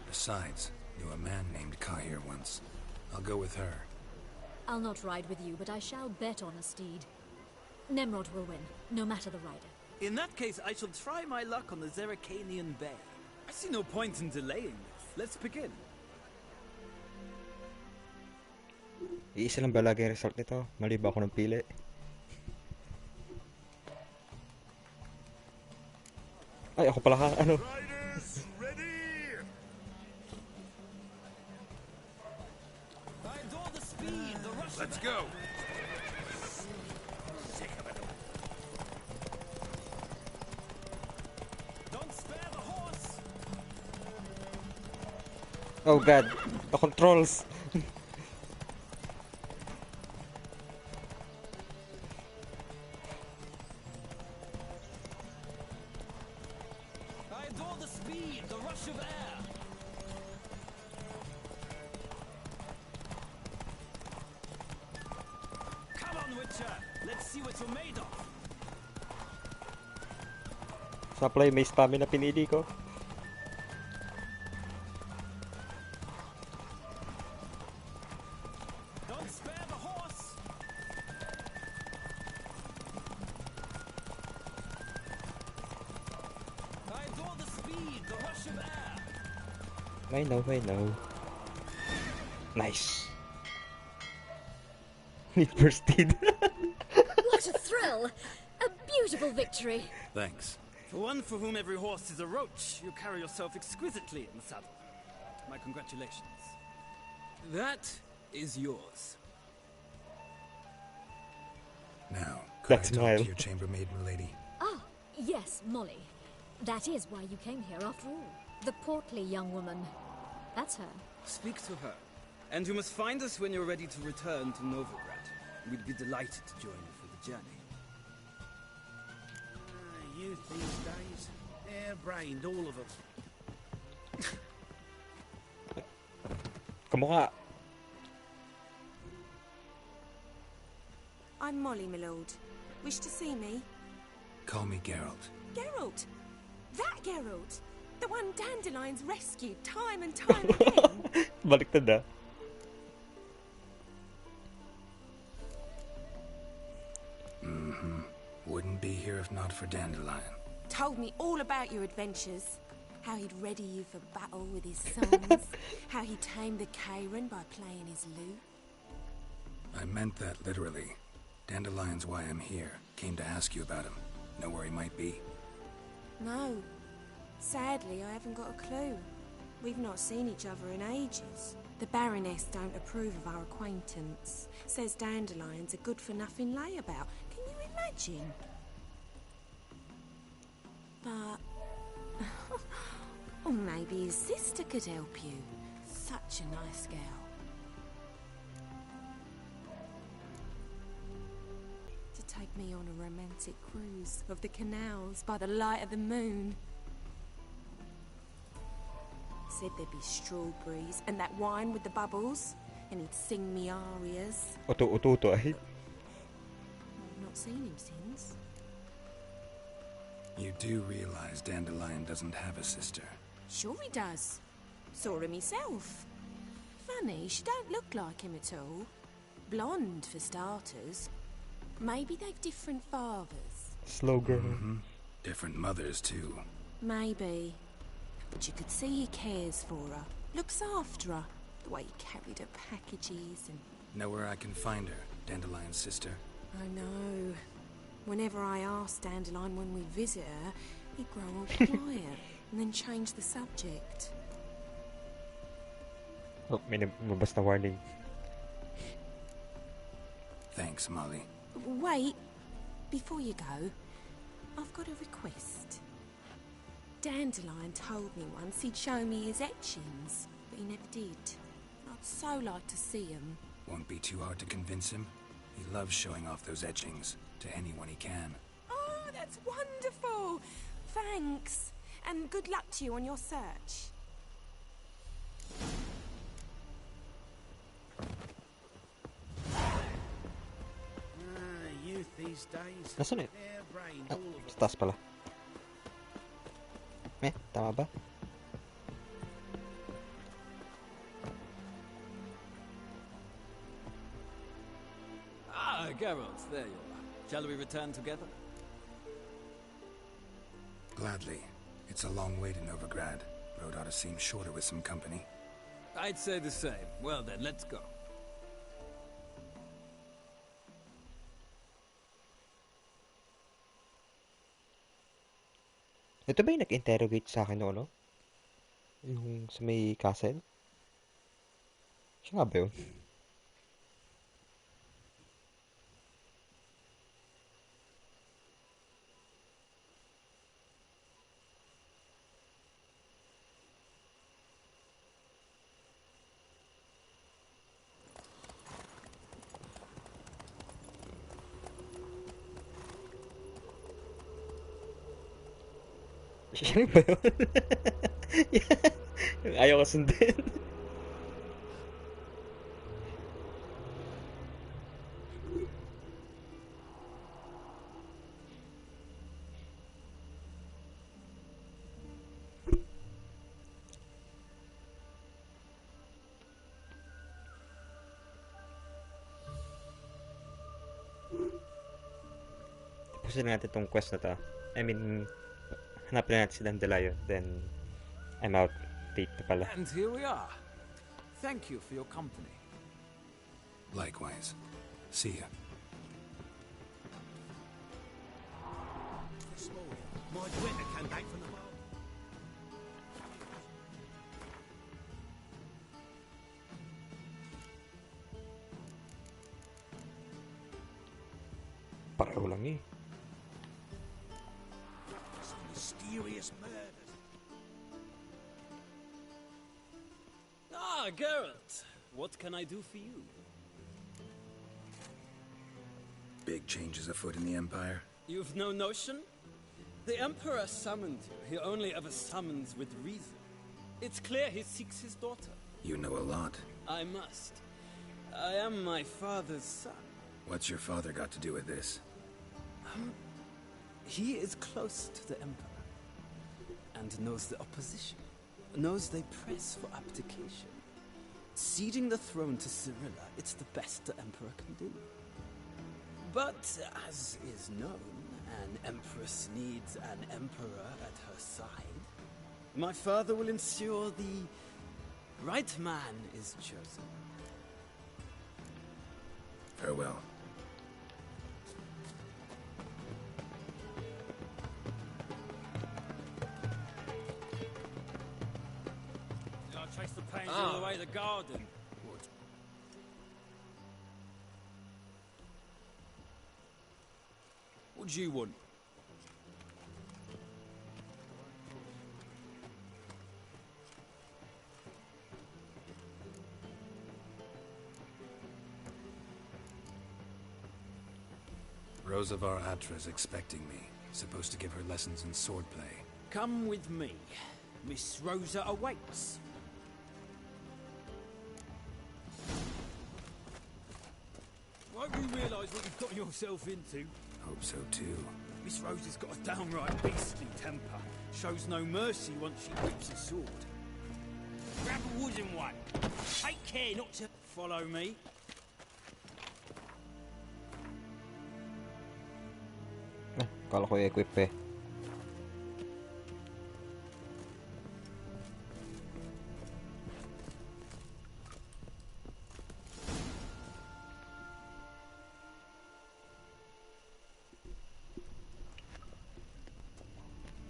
Besides, knew a man named Cahir once. I'll go with her. I'll not ride with you, but I shall bet on a steed. Nemrod will win, no matter the rider. In that case, I shall try my luck on the Zeracanian Bay. I see no point in delaying this. Let's begin. Iisa lang ba lagi ang result nito? Mali ba ako ng pili? Ay, ako pala ka, ano? Let's go. Don't spare the horse. Oh god, the controls. I adore the speed, the rush of air. Come on, Witcher. Let's see what you're made of. Supply, may stamina pinili ko. Don't spare the horse. I adore the speed, the rush of air. I know. Nice. Need for speed. What a thrill! A beautiful victory. Thanks. For one for whom every horse is a roach, you carry yourself exquisitely in the saddle. My congratulations. That is yours. Now, could That I smile. talk to your chambermaid, milady? Ah, yes, Molly. That is why you came here after all. The portly young woman. That's her. Speak to her. And you must find us when you're ready to return to Novigrad. We'd be delighted to join you for the journey. Youth these days. Hair-brained, all of them. Kamukha. I'm Molly, my lord. Wish to see me? Call me Geralt. Geralt! That Geralt! The one Dandelion's rescued time and time again! Baliktad ah. Mm-hmm. Wouldn't be here if not for Dandelion. Told me all about your adventures. How he'd ready you for battle with his songs. How he tamed the Karen by playing his lute. I meant that literally. Dandelion's why I'm here. Came to ask you about him. Know where he might be? No. Sadly, I haven't got a clue. We've not seen each other in ages. The Baroness don't approve of our acquaintance. Says Dandelion's a good-for-nothing layabout. Can you imagine? But... or maybe his sister could help you. Such a nice girl. To take me on a romantic cruise of the canals by the light of the moon. Said there'd be strawberries and that wine with the bubbles, and he'd sing me arias. Uto ay. I've not seen him since. You do realize Dandelion doesn't have a sister. Sure he does. Saw him myself. Funny, she don't look like him at all. Blonde, for starters. Maybe they've different fathers. Slow girl. Mm-hmm. Different mothers, too. Maybe. But you could see he cares for her. Looks after her. The way he carried her packages and... Know where I can find her, Dandelion's sister? I know. Whenever I ask Dandelion when we visit her, he'd grow all quiet and then change the subject. Oh, may nababas na warning. Thanks, Molly. Wait. Before you go, I've got a request. Dandelion told me once he'd show me his etchings, but he never did. I'd so like to see them. Won't be too hard to convince him. He loves showing off those etchings to anyone he can. Oh, that's wonderful! Thanks. And good luck to you on your search. Youth these days. Nasaan eh? Hair-brained, Ah, all of them. sa taas pala. Tama ba? Ah, Geralt, there you are. Shall we return together? Gladly. It's a long way to Novigrad. Road ought to seem shorter with some company. I'd say the same. Well then, let's go. Ito ba yung nag-interrogate sa akin no? Yung sa may castle? Siya nga ba yun? Siya ba yun? Ayaw ko sundin. Tapusin na natin tong quest na to. I mean, hanapin na natin si Dandelion. Then, I'm out. Date na pala. And here we are. Thank you for your company. Likewise. See ya. This morning, my winter came back from the market. Pareho lang eh. Some mysterious murders. Ah, Geralt. What can I do for you? Big changes afoot in the Empire. You've no notion? The Emperor summoned you. He only ever summons with reason. It's clear he seeks his daughter. You know a lot. I must. I am my father's son. What's your father got to do with this? He is close to the Emperor. And knows the opposition. Knows they press for abdication. Ceding the throne to Cyrilla, it's the best the Emperor can do. But, as is known, an Empress needs an Emperor at her side. My father will ensure the right man is chosen. Farewell. I'll chase the pains all the way to the garden. What do you want? Rosavar Atra's expecting me. Supposed to give her lessons in swordplay. Come with me. Miss Rosa awaits. Won't you realise what you've got yourself into? Hope so too. Miss Rosa's got a downright beastly temper. Shows no mercy once she grips a sword. Grab a wooden one. Take care not to follow me. Kala ko i-equip eh.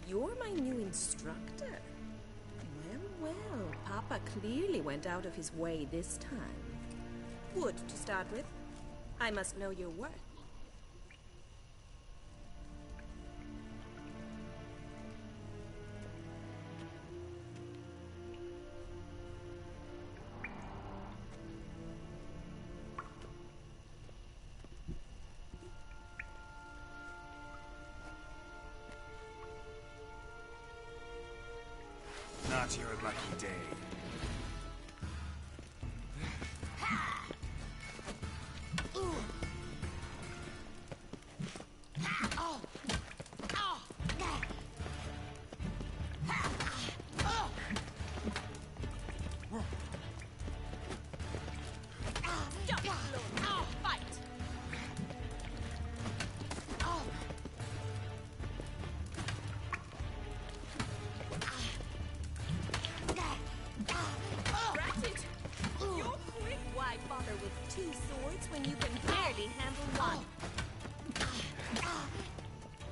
You're my new instructor. Well, well, Papa clearly went out of his way this time. Wood, to start with. I must know your worth. Not your lucky day.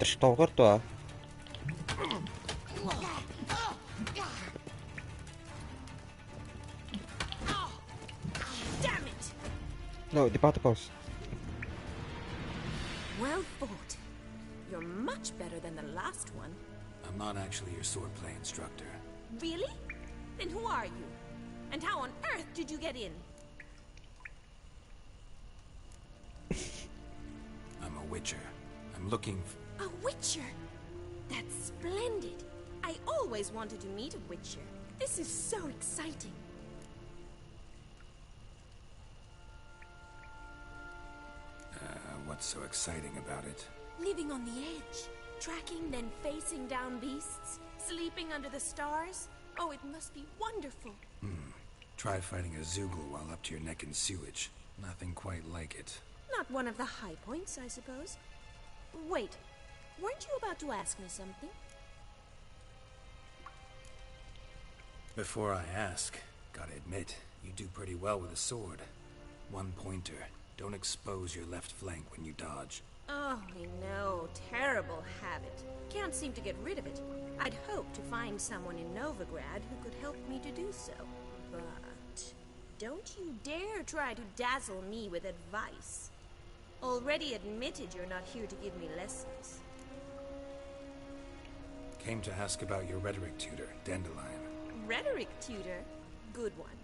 Stalker to ah. Damn it! No, di pa tapos. Well fought. You're much better than the last one. I'm not actually your swordplay instructor. Really? Then who are you? And how on earth did you get in? I'm a witcher. I'm looking for... A witcher? That's splendid. I always wanted to meet a witcher. This is so exciting. What's so exciting about it? Living on the edge. Tracking, then facing down beasts. Sleeping under the stars. Oh, it must be wonderful. Try fighting a Zoogle while up to your neck in sewage. Nothing quite like it. Not one of the high points, I suppose. Wait, weren't you about to ask me something? Before I ask, gotta admit, you do pretty well with a sword. One pointer. Don't expose your left flank when you dodge. Oh, I know. Terrible habit. Can't seem to get rid of it. I'd hoped to find someone in Novigrad who could help me to do so. But don't you dare try to dazzle me with advice. Already admitted you're not here to give me lessons. Came to ask about your rhetoric tutor, Dandelion. Rhetoric tutor? Good one.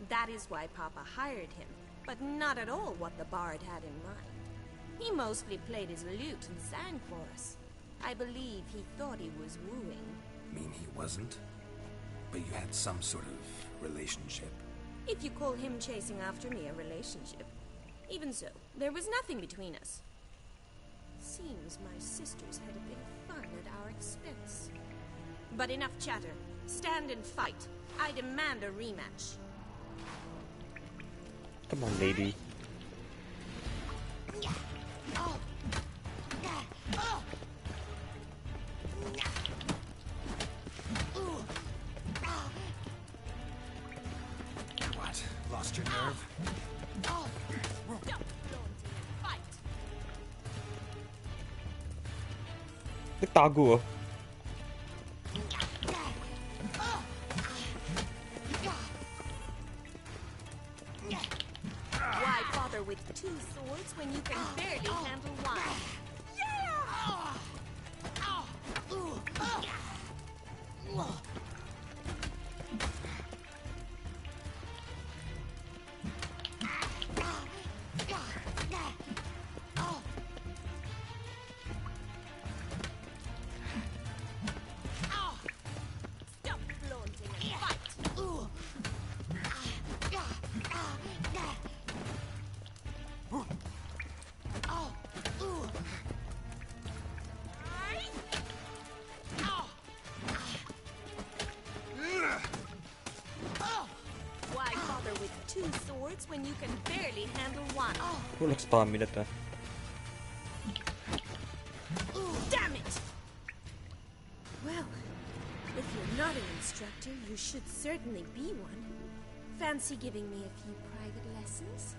That is why Papa hired him, but not at all what the bard had in mind. He mostly played his lute and sang for us. I believe he thought he was wooing. Mean he wasn't? But you had some sort of relationship. If you call him chasing after me a relationship. Even so, there was nothing between us. Seems my sisters had a bit of fun at our expense. But enough chatter. Stand and fight. I demand a rematch. Come on, lady. What? Lost your nerve? Nagtago ah. Why bother with two swords when you can barely handle one? Stop flaunting and fight! Why bother with two swords when you can barely handle one? Walang stamina ta. Damn it! Well, if you're not an instructor, you should certainly be one. Fancy giving me a few private lessons?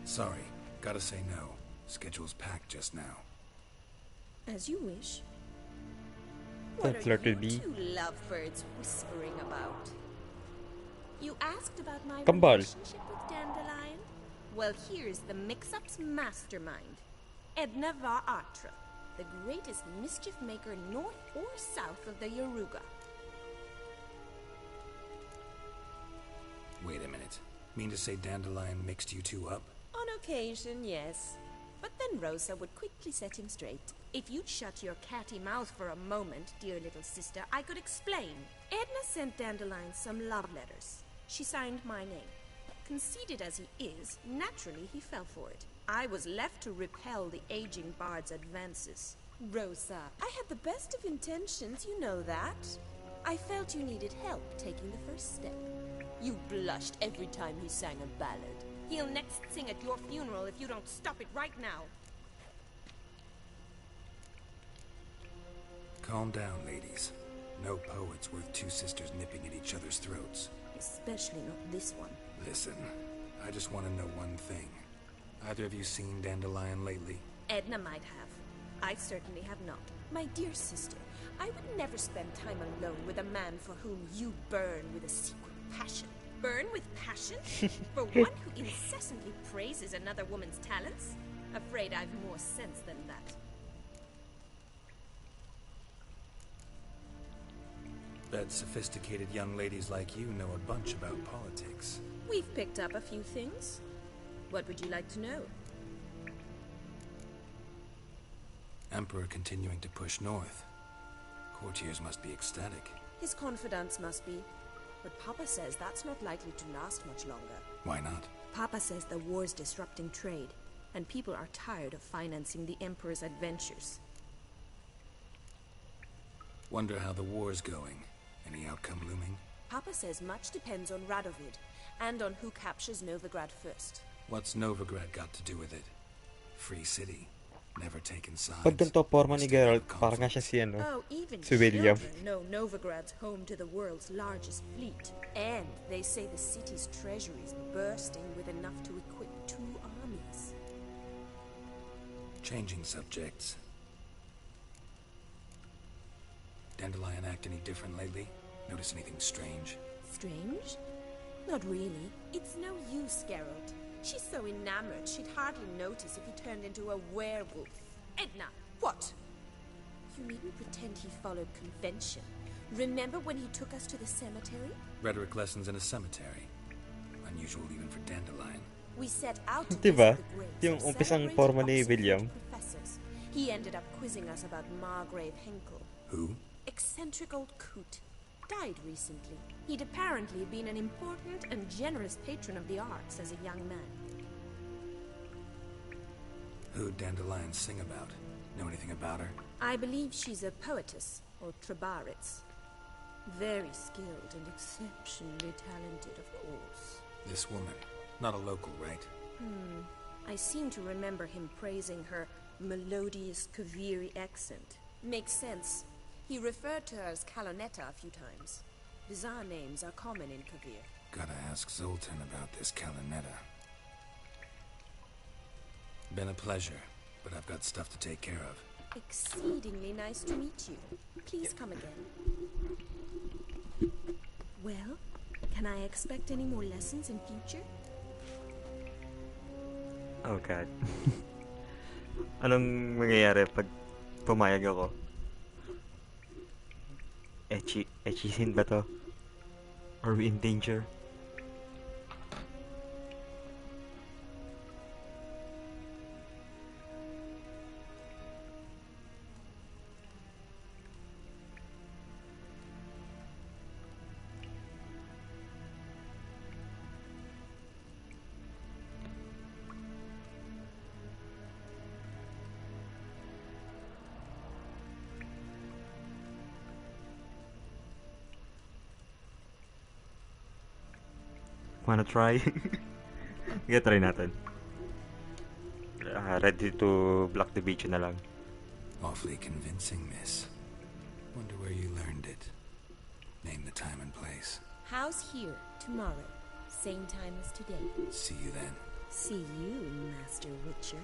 Sorry, gotta say no. Schedule's packed just now. As you wish. Don't What flirt are you with me. two lovebirds whispering about? You asked about my Kambal. relationship with Dandelion? Well, here's the mix-up's mastermind. Edna var Atra, the greatest mischief maker north or south of the Yaruga. Wait a minute. Mean to say Dandelion mixed you two up? On occasion, yes. But then Rosa would quickly set him straight. If you'd shut your catty mouth for a moment, dear little sister, I could explain. Edna sent Dandelion some love letters. She signed my name. Conceited as he is, naturally he fell for it. I was left to repel the aging bard's advances. Rosa, I had the best of intentions, you know that. I felt you needed help taking the first step. You blushed every time he sang a ballad. He'll next sing at your funeral if you don't stop it right now. Calm down, ladies. No poet's worth two sisters nipping at each other's throats. Especially not this one. Listen, I just want to know one thing. Either of you seen Dandelion lately? Edna might have. I certainly have not. My dear sister, I would never spend time alone with a man for whom you burn with a secret passion. Burn with passion? For one who incessantly praises another woman's talents? Afraid I've more sense than that. Bet sophisticated young ladies like you know a bunch about politics. We've picked up a few things. What would you like to know? Emperor continuing to push north. Courtiers must be ecstatic. His confidants must be. But Papa says that's not likely to last much longer. Why not? Papa says the war's disrupting trade, and people are tired of financing the Emperor's adventures. Wonder how the war's going. Any outcome looming? Papa says much depends on Radovid, and on who captures Novigrad first. What's Novigrad got to do with it? Free city. Never taken sides. Pag ganito forma ni Geralt, parang nga siya si ano, si William. Children know Novigrad's home to the world's largest fleet. And they say the city's treasury is bursting with enough to equip 2 armies. Changing subjects. Dandelion act any different lately? Notice anything strange? Strange? Not really. It's no use, Geralt. She's so enamored, she'd hardly notice if he turned into a werewolf. Edna, what? You needn't pretend he followed convention. Remember when he took us to the cemetery? Rhetoric lessons in a cemetery. Unusual even for Dandelion. We set out to Diba? visit the graves Yung of umpisang celebrated forma ni Oxford William. professors. He ended up quizzing us about Margrave Henkel. Who? Eccentric old coot. Died recently. He'd apparently been an important and generous patron of the arts as a young man. Who'd Dandelion sing about? Know anything about her? I believe she's a poetess, or trabaritz. Very skilled and exceptionally talented, of course. This woman. Not a local, right? I seem to remember him praising her melodious Kaviri accent. Makes sense. He referred to her as Calonetta a few times. Bizarre names are common in Kavir. Gotta ask Zoltan about this Calonetta. Been a pleasure, but I've got stuff to take care of. Exceedingly nice to meet you. Please come again. Well, can I expect any more lessons in future? Oh god. Anong mangyayari pag pumayag ako? Ecchi scene ba to? Are we in danger? Wanna try? Sige, try natin. Ready to block the beach na lang. Awfully convincing, miss. Wonder where you learned it. Name the time and place. House here, tomorrow. Same time as today. See you then. See you, Master Witcher.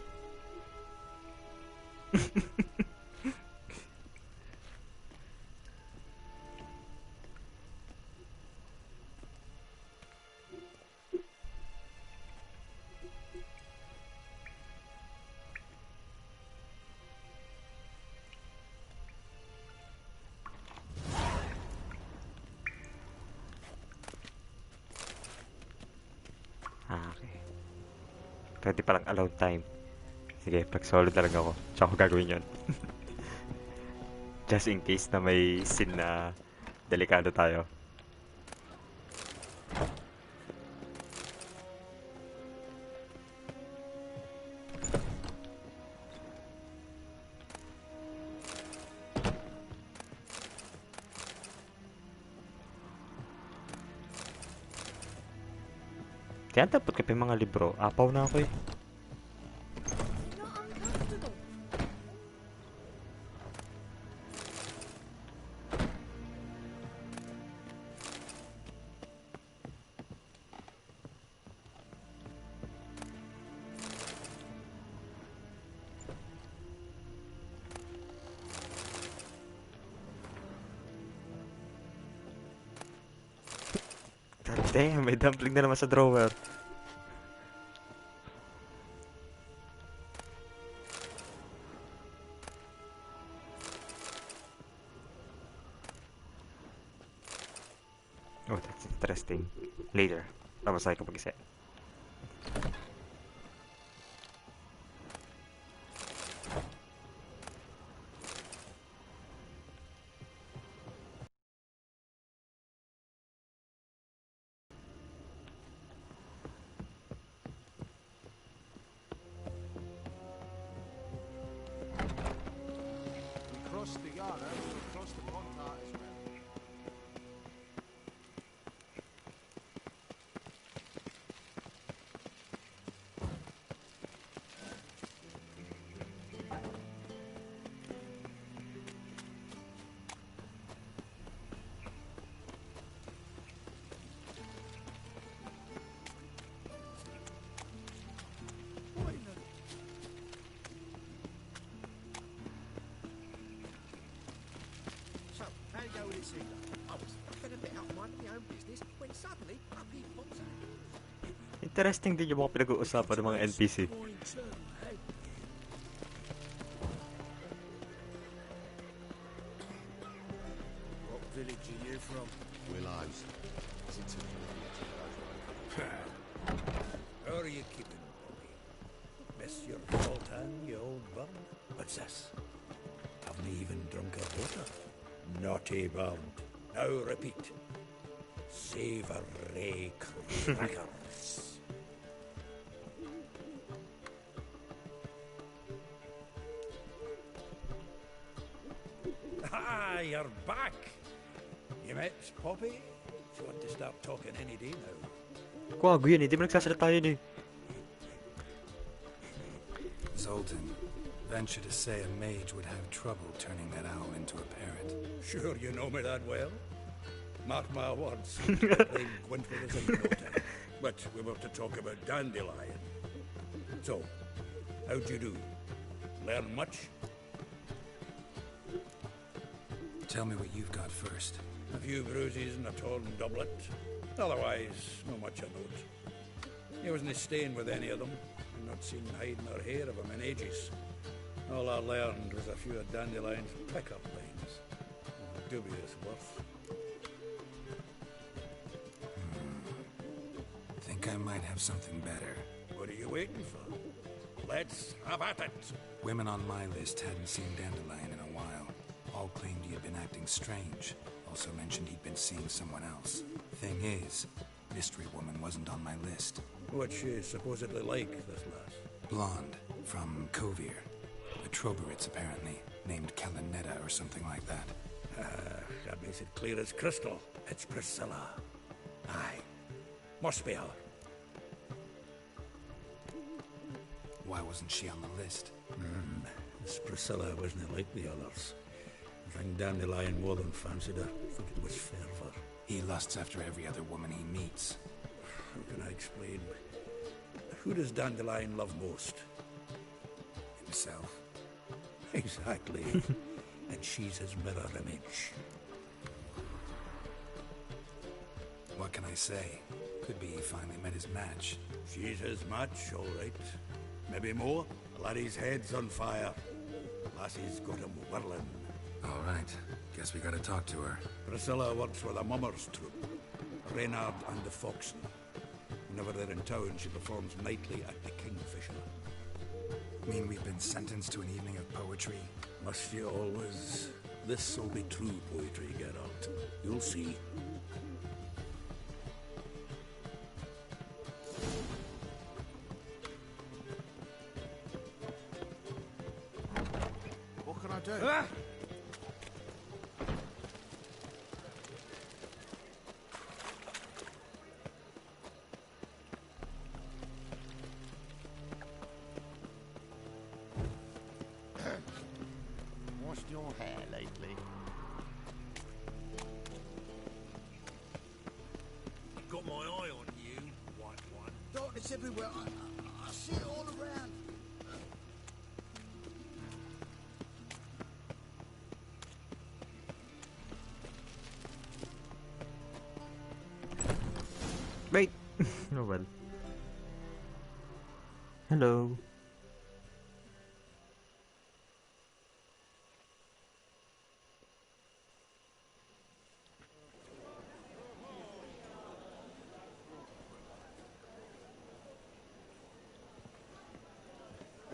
Okay. Pwede palang alone time. Sige, pag-solid na lang ako. Tsaka ko gagawin yun. Just in case na may scene na delikado tayo. Kaya dapat kape mga libro. Apaw na ako eh. Damn, may dumpling na naman sa drawer. Oh, that's interesting. Later. Tapos ko pag-isa. We crossed the yard, we crossed the Pontart as well. So, how you go with this either? I was fed a bit out minding my own business when suddenly up he pops out. Interesting din yung mga pinag-uusapan ng mga NPC. What village are you from? Willows. Is it too How are you keeping, Bobby? Monsieur Sultan, you old bum? What's this? Haven't even drunk a water. Naughty bum. Now repeat. Savoury crackers. Ah, you're back. You met Poppy? She want to start talking any day now. Kwago yun eh, di ba nagsasalita yun eh. Zoltan, venture to say a mage would have trouble turning that owl into a parrot. Sure you know me that well. Mark my words. They went with us in no time. But we were to talk about Dandelion. So, how'd you do? Learn much? Tell me what you've got first. A few bruises and a torn doublet. Otherwise, not much of note. He wasn't staying with any of them. I've not seen hide nor hair of him in ages. All I learned was a few of Dandelion's pickup lines. Of dubious worth. Think I might have something better. What are you waiting for? Let's have at it. Women on my list hadn't seen Dandelion in a while. All claimed he had been acting strange. Also mentioned he'd been seeing someone else. Thing is, Mystery Woman wasn't on my list. What's she supposedly like, this lass? Blonde, from Kovir. A Troberitz, apparently, named Kalinetta or something like that. That makes it clear as crystal. It's Priscilla. Aye. Must be her. Why wasn't she on the list? This Priscilla wasn't like the others. I think Dandelion more than fancied her. I think it was fervour. He lusts after every other woman he meets. How can I explain? Who does Dandelion love most? Himself. Exactly. And she's his mirror image. What can I say? Could be he finally met his match. She's his match, all right. Maybe more. Laddie's head's on fire. Lassie's got him whirling. All right. Guess we gotta talk to her. Priscilla works for the Mummers troupe. Reynard and the Foxen. Whenever they're in town, she performs nightly at the Kingfisher. Mean we've been sentenced to an evening of poetry? Must you always? This'll be true poetry, Geralt. You'll see. What can I do? Washed your hair lately? Got my eye on you, white one. Darkness everywhere. I see it all around. Oh well. Hello.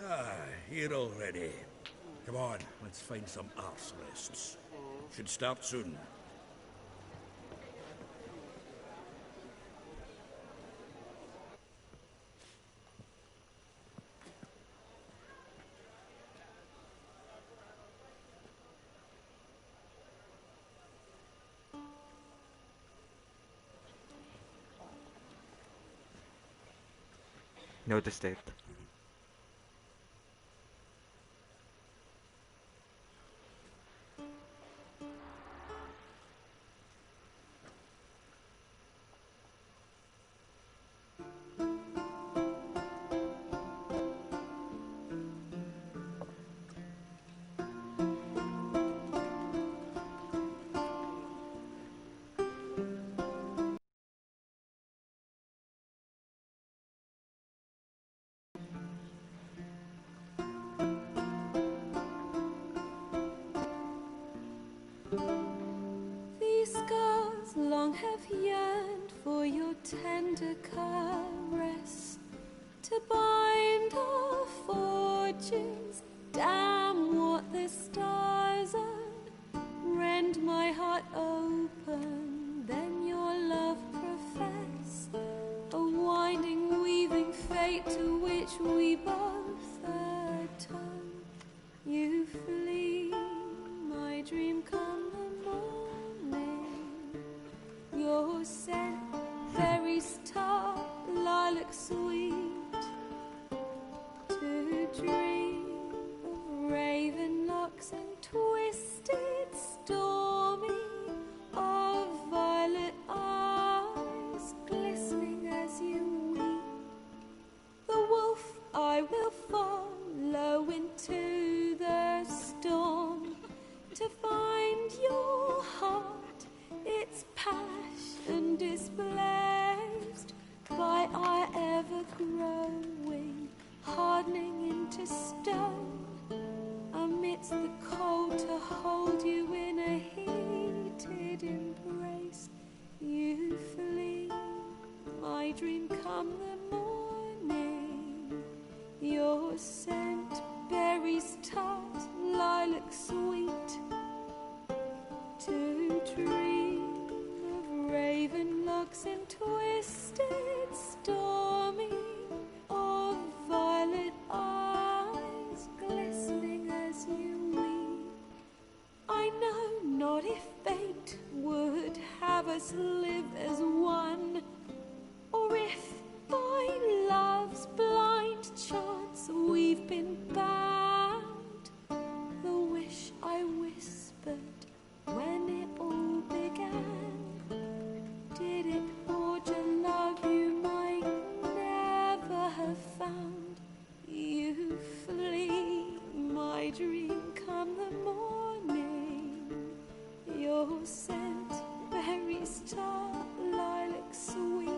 Ah, here already. Come on, let's find some arse rests. Should start soon. Noticed it. These scars long have yearned for your tender caress, to bind our fortunes. Damn what the stars are, rend my heart open, then your love profess, a winding, weaving fate to which we both atone. You flee, my dream come the morning. Your scent, very star, lilac sweet. To dream of raven locks and twisted, stormy, of violet eyes glistening as you weep. The wolf I will follow into the storm, to find your heart, its passion displaced by our ever-growing, hardening into stone, amidst the cold to hold you in a heated embrace. You flee, my dream come the morning. Your scent, berries tart, lilac sweet. To dream of raven locks and twisted, stormy, of violet eyes glistening as you weep. I know not if fate would have us live as one, or if by love's blind chance we've been bound. The wish I whispered when it all began, did it forge a love you might never have found? You flee, my dream come the morning. Your scent, berry star, lilac sweet.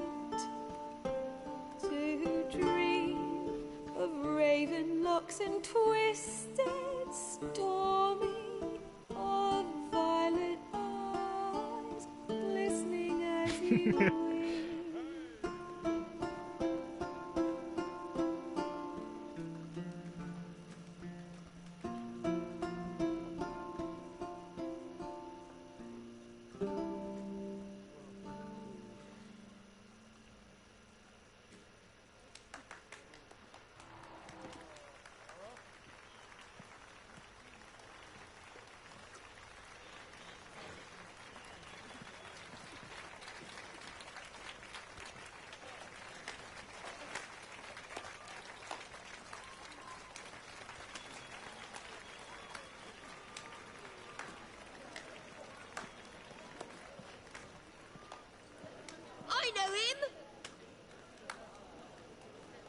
To dream of raven locks and twisted, stormy, of violet eyes glistening as you weep. I know him!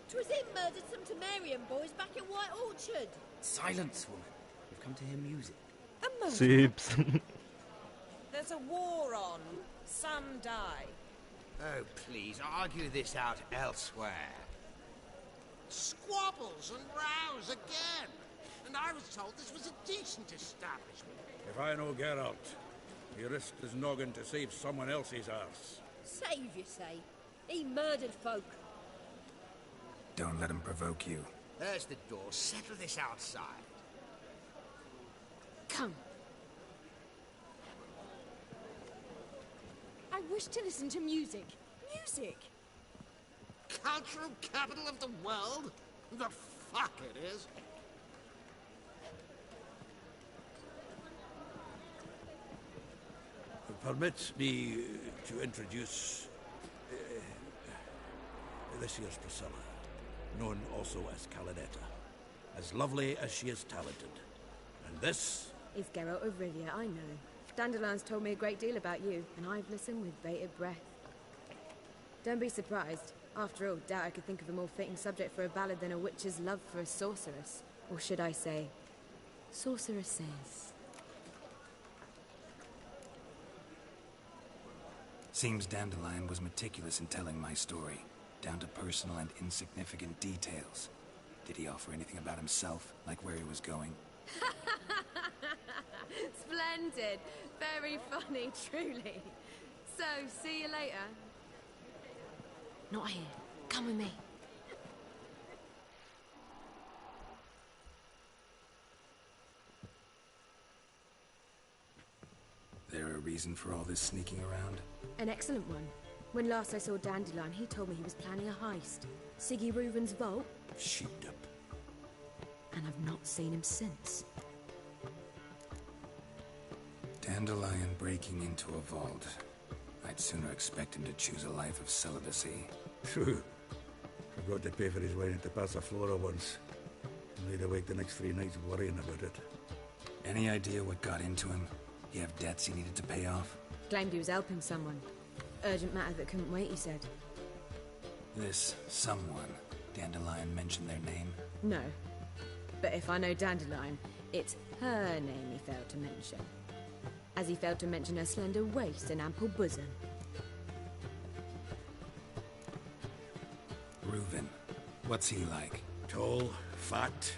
'Twas him murdered some Temerian boys back in White Orchard. Silence, woman. We've come to hear music. A murder? Sips. There's a war on. Some die. Oh, please, argue this out elsewhere. Squabbles and rows again. And I was told this was a decent establishment. If I know Geralt, he risked his noggin to save someone else's arse. Save, you say? He murdered folk. Don't let him provoke you. There's the door. Settle this outside. Come. I wish to listen to music. Music! Cultural capital of the world? The fuck it is. Permit me to introduce this here's Priscilla, known also as Calinetta, as lovely as she is talented. And this is Geralt of Rivia, I know. Dandelion's told me a great deal about you, and I've listened with bated breath. Don't be surprised. After all, doubt I could think of a more fitting subject for a ballad than a witch's love for a sorceress. Or should I say, sorceresses. Seems Dandelion was meticulous in telling my story, down to personal and insignificant details. Did he offer anything about himself, like where he was going? Splendid. Very funny, truly. So, see you later. Not here. Come with me. There a reason for all this sneaking around? An excellent one. When last I saw Dandelion, he told me he was planning a heist. Siggy Reuven's vault. sheeped up. And I've not seen him since. Dandelion breaking into a vault. I'd sooner expect him to choose a life of celibacy. True. Forgot to pay for his wine at the Passaflora once. And laid awake the next 3 nights worrying about it. Any idea what got into him? He have debts he needed to pay off? Claimed he was helping someone. Urgent matter that couldn't wait, he said. This someone, Dandelion mentioned their name? No. But if I know Dandelion, it's her name he failed to mention. As he failed to mention her slender waist and ample bosom. Reuven. What's he like? Tall, fat,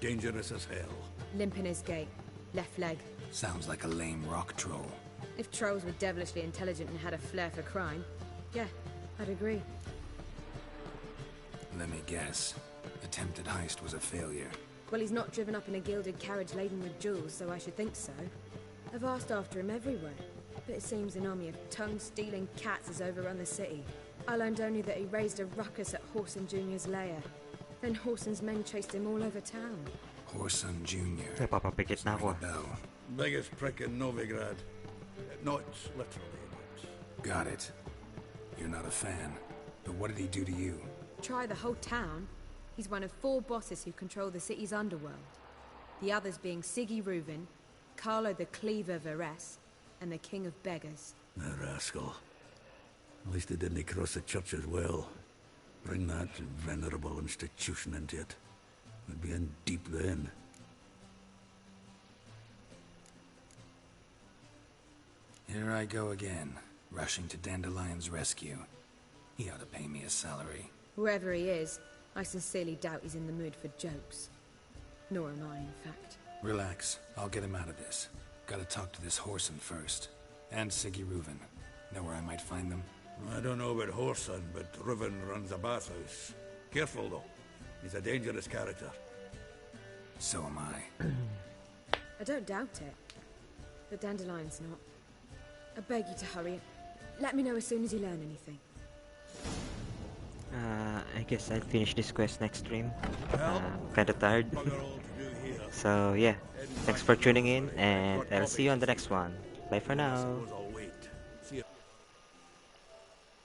dangerous as hell. Limp in his gait. Left leg. Sounds like a lame rock troll. If trolls were devilishly intelligent and had a flair for crime, yeah, I'd agree. Let me guess. Attempted heist was a failure. Well, he's not driven up in a gilded carriage laden with jewels, so I should think so. I've asked after him everywhere, but it seems an army of tongue-stealing cats has overrun the city. I learned only that he raised a ruckus at Whoreson Jr.'s lair. Then Whoreson's men chased him all over town. Whoreson Jr. Napapapikit na ako. Biggest prick in Novigrad. Not literally, but... Got it. You're not a fan. But what did he do to you? Try the whole town. He's one of 4 bosses who control the city's underworld. The others being Siggy Reuven, Carlo the Cleaver Varese, and the King of Beggars. The rascal. At least he didn't cross the church as well. Bring that venerable institution into it. We'd be in deep then. Here I go again, rushing to Dandelion's rescue. He ought to pay me a salary. Whoever he is, I sincerely doubt he's in the mood for jokes. Nor am I, in fact. Relax, I'll get him out of this. Gotta talk to this Whoreson first. And Siggy Reuven. Know where I might find them? I don't know about Whoreson, but Reuven runs a bathhouse. Careful, though. He's a dangerous character. So am I. I don't doubt it. But Dandelion's not. I beg you to hurry. Let me know as soon as you learn anything. I guess I'll finish this quest next stream. Kinda tired. So yeah, thanks for tuning in, and I'll see you on the next one. Bye for now.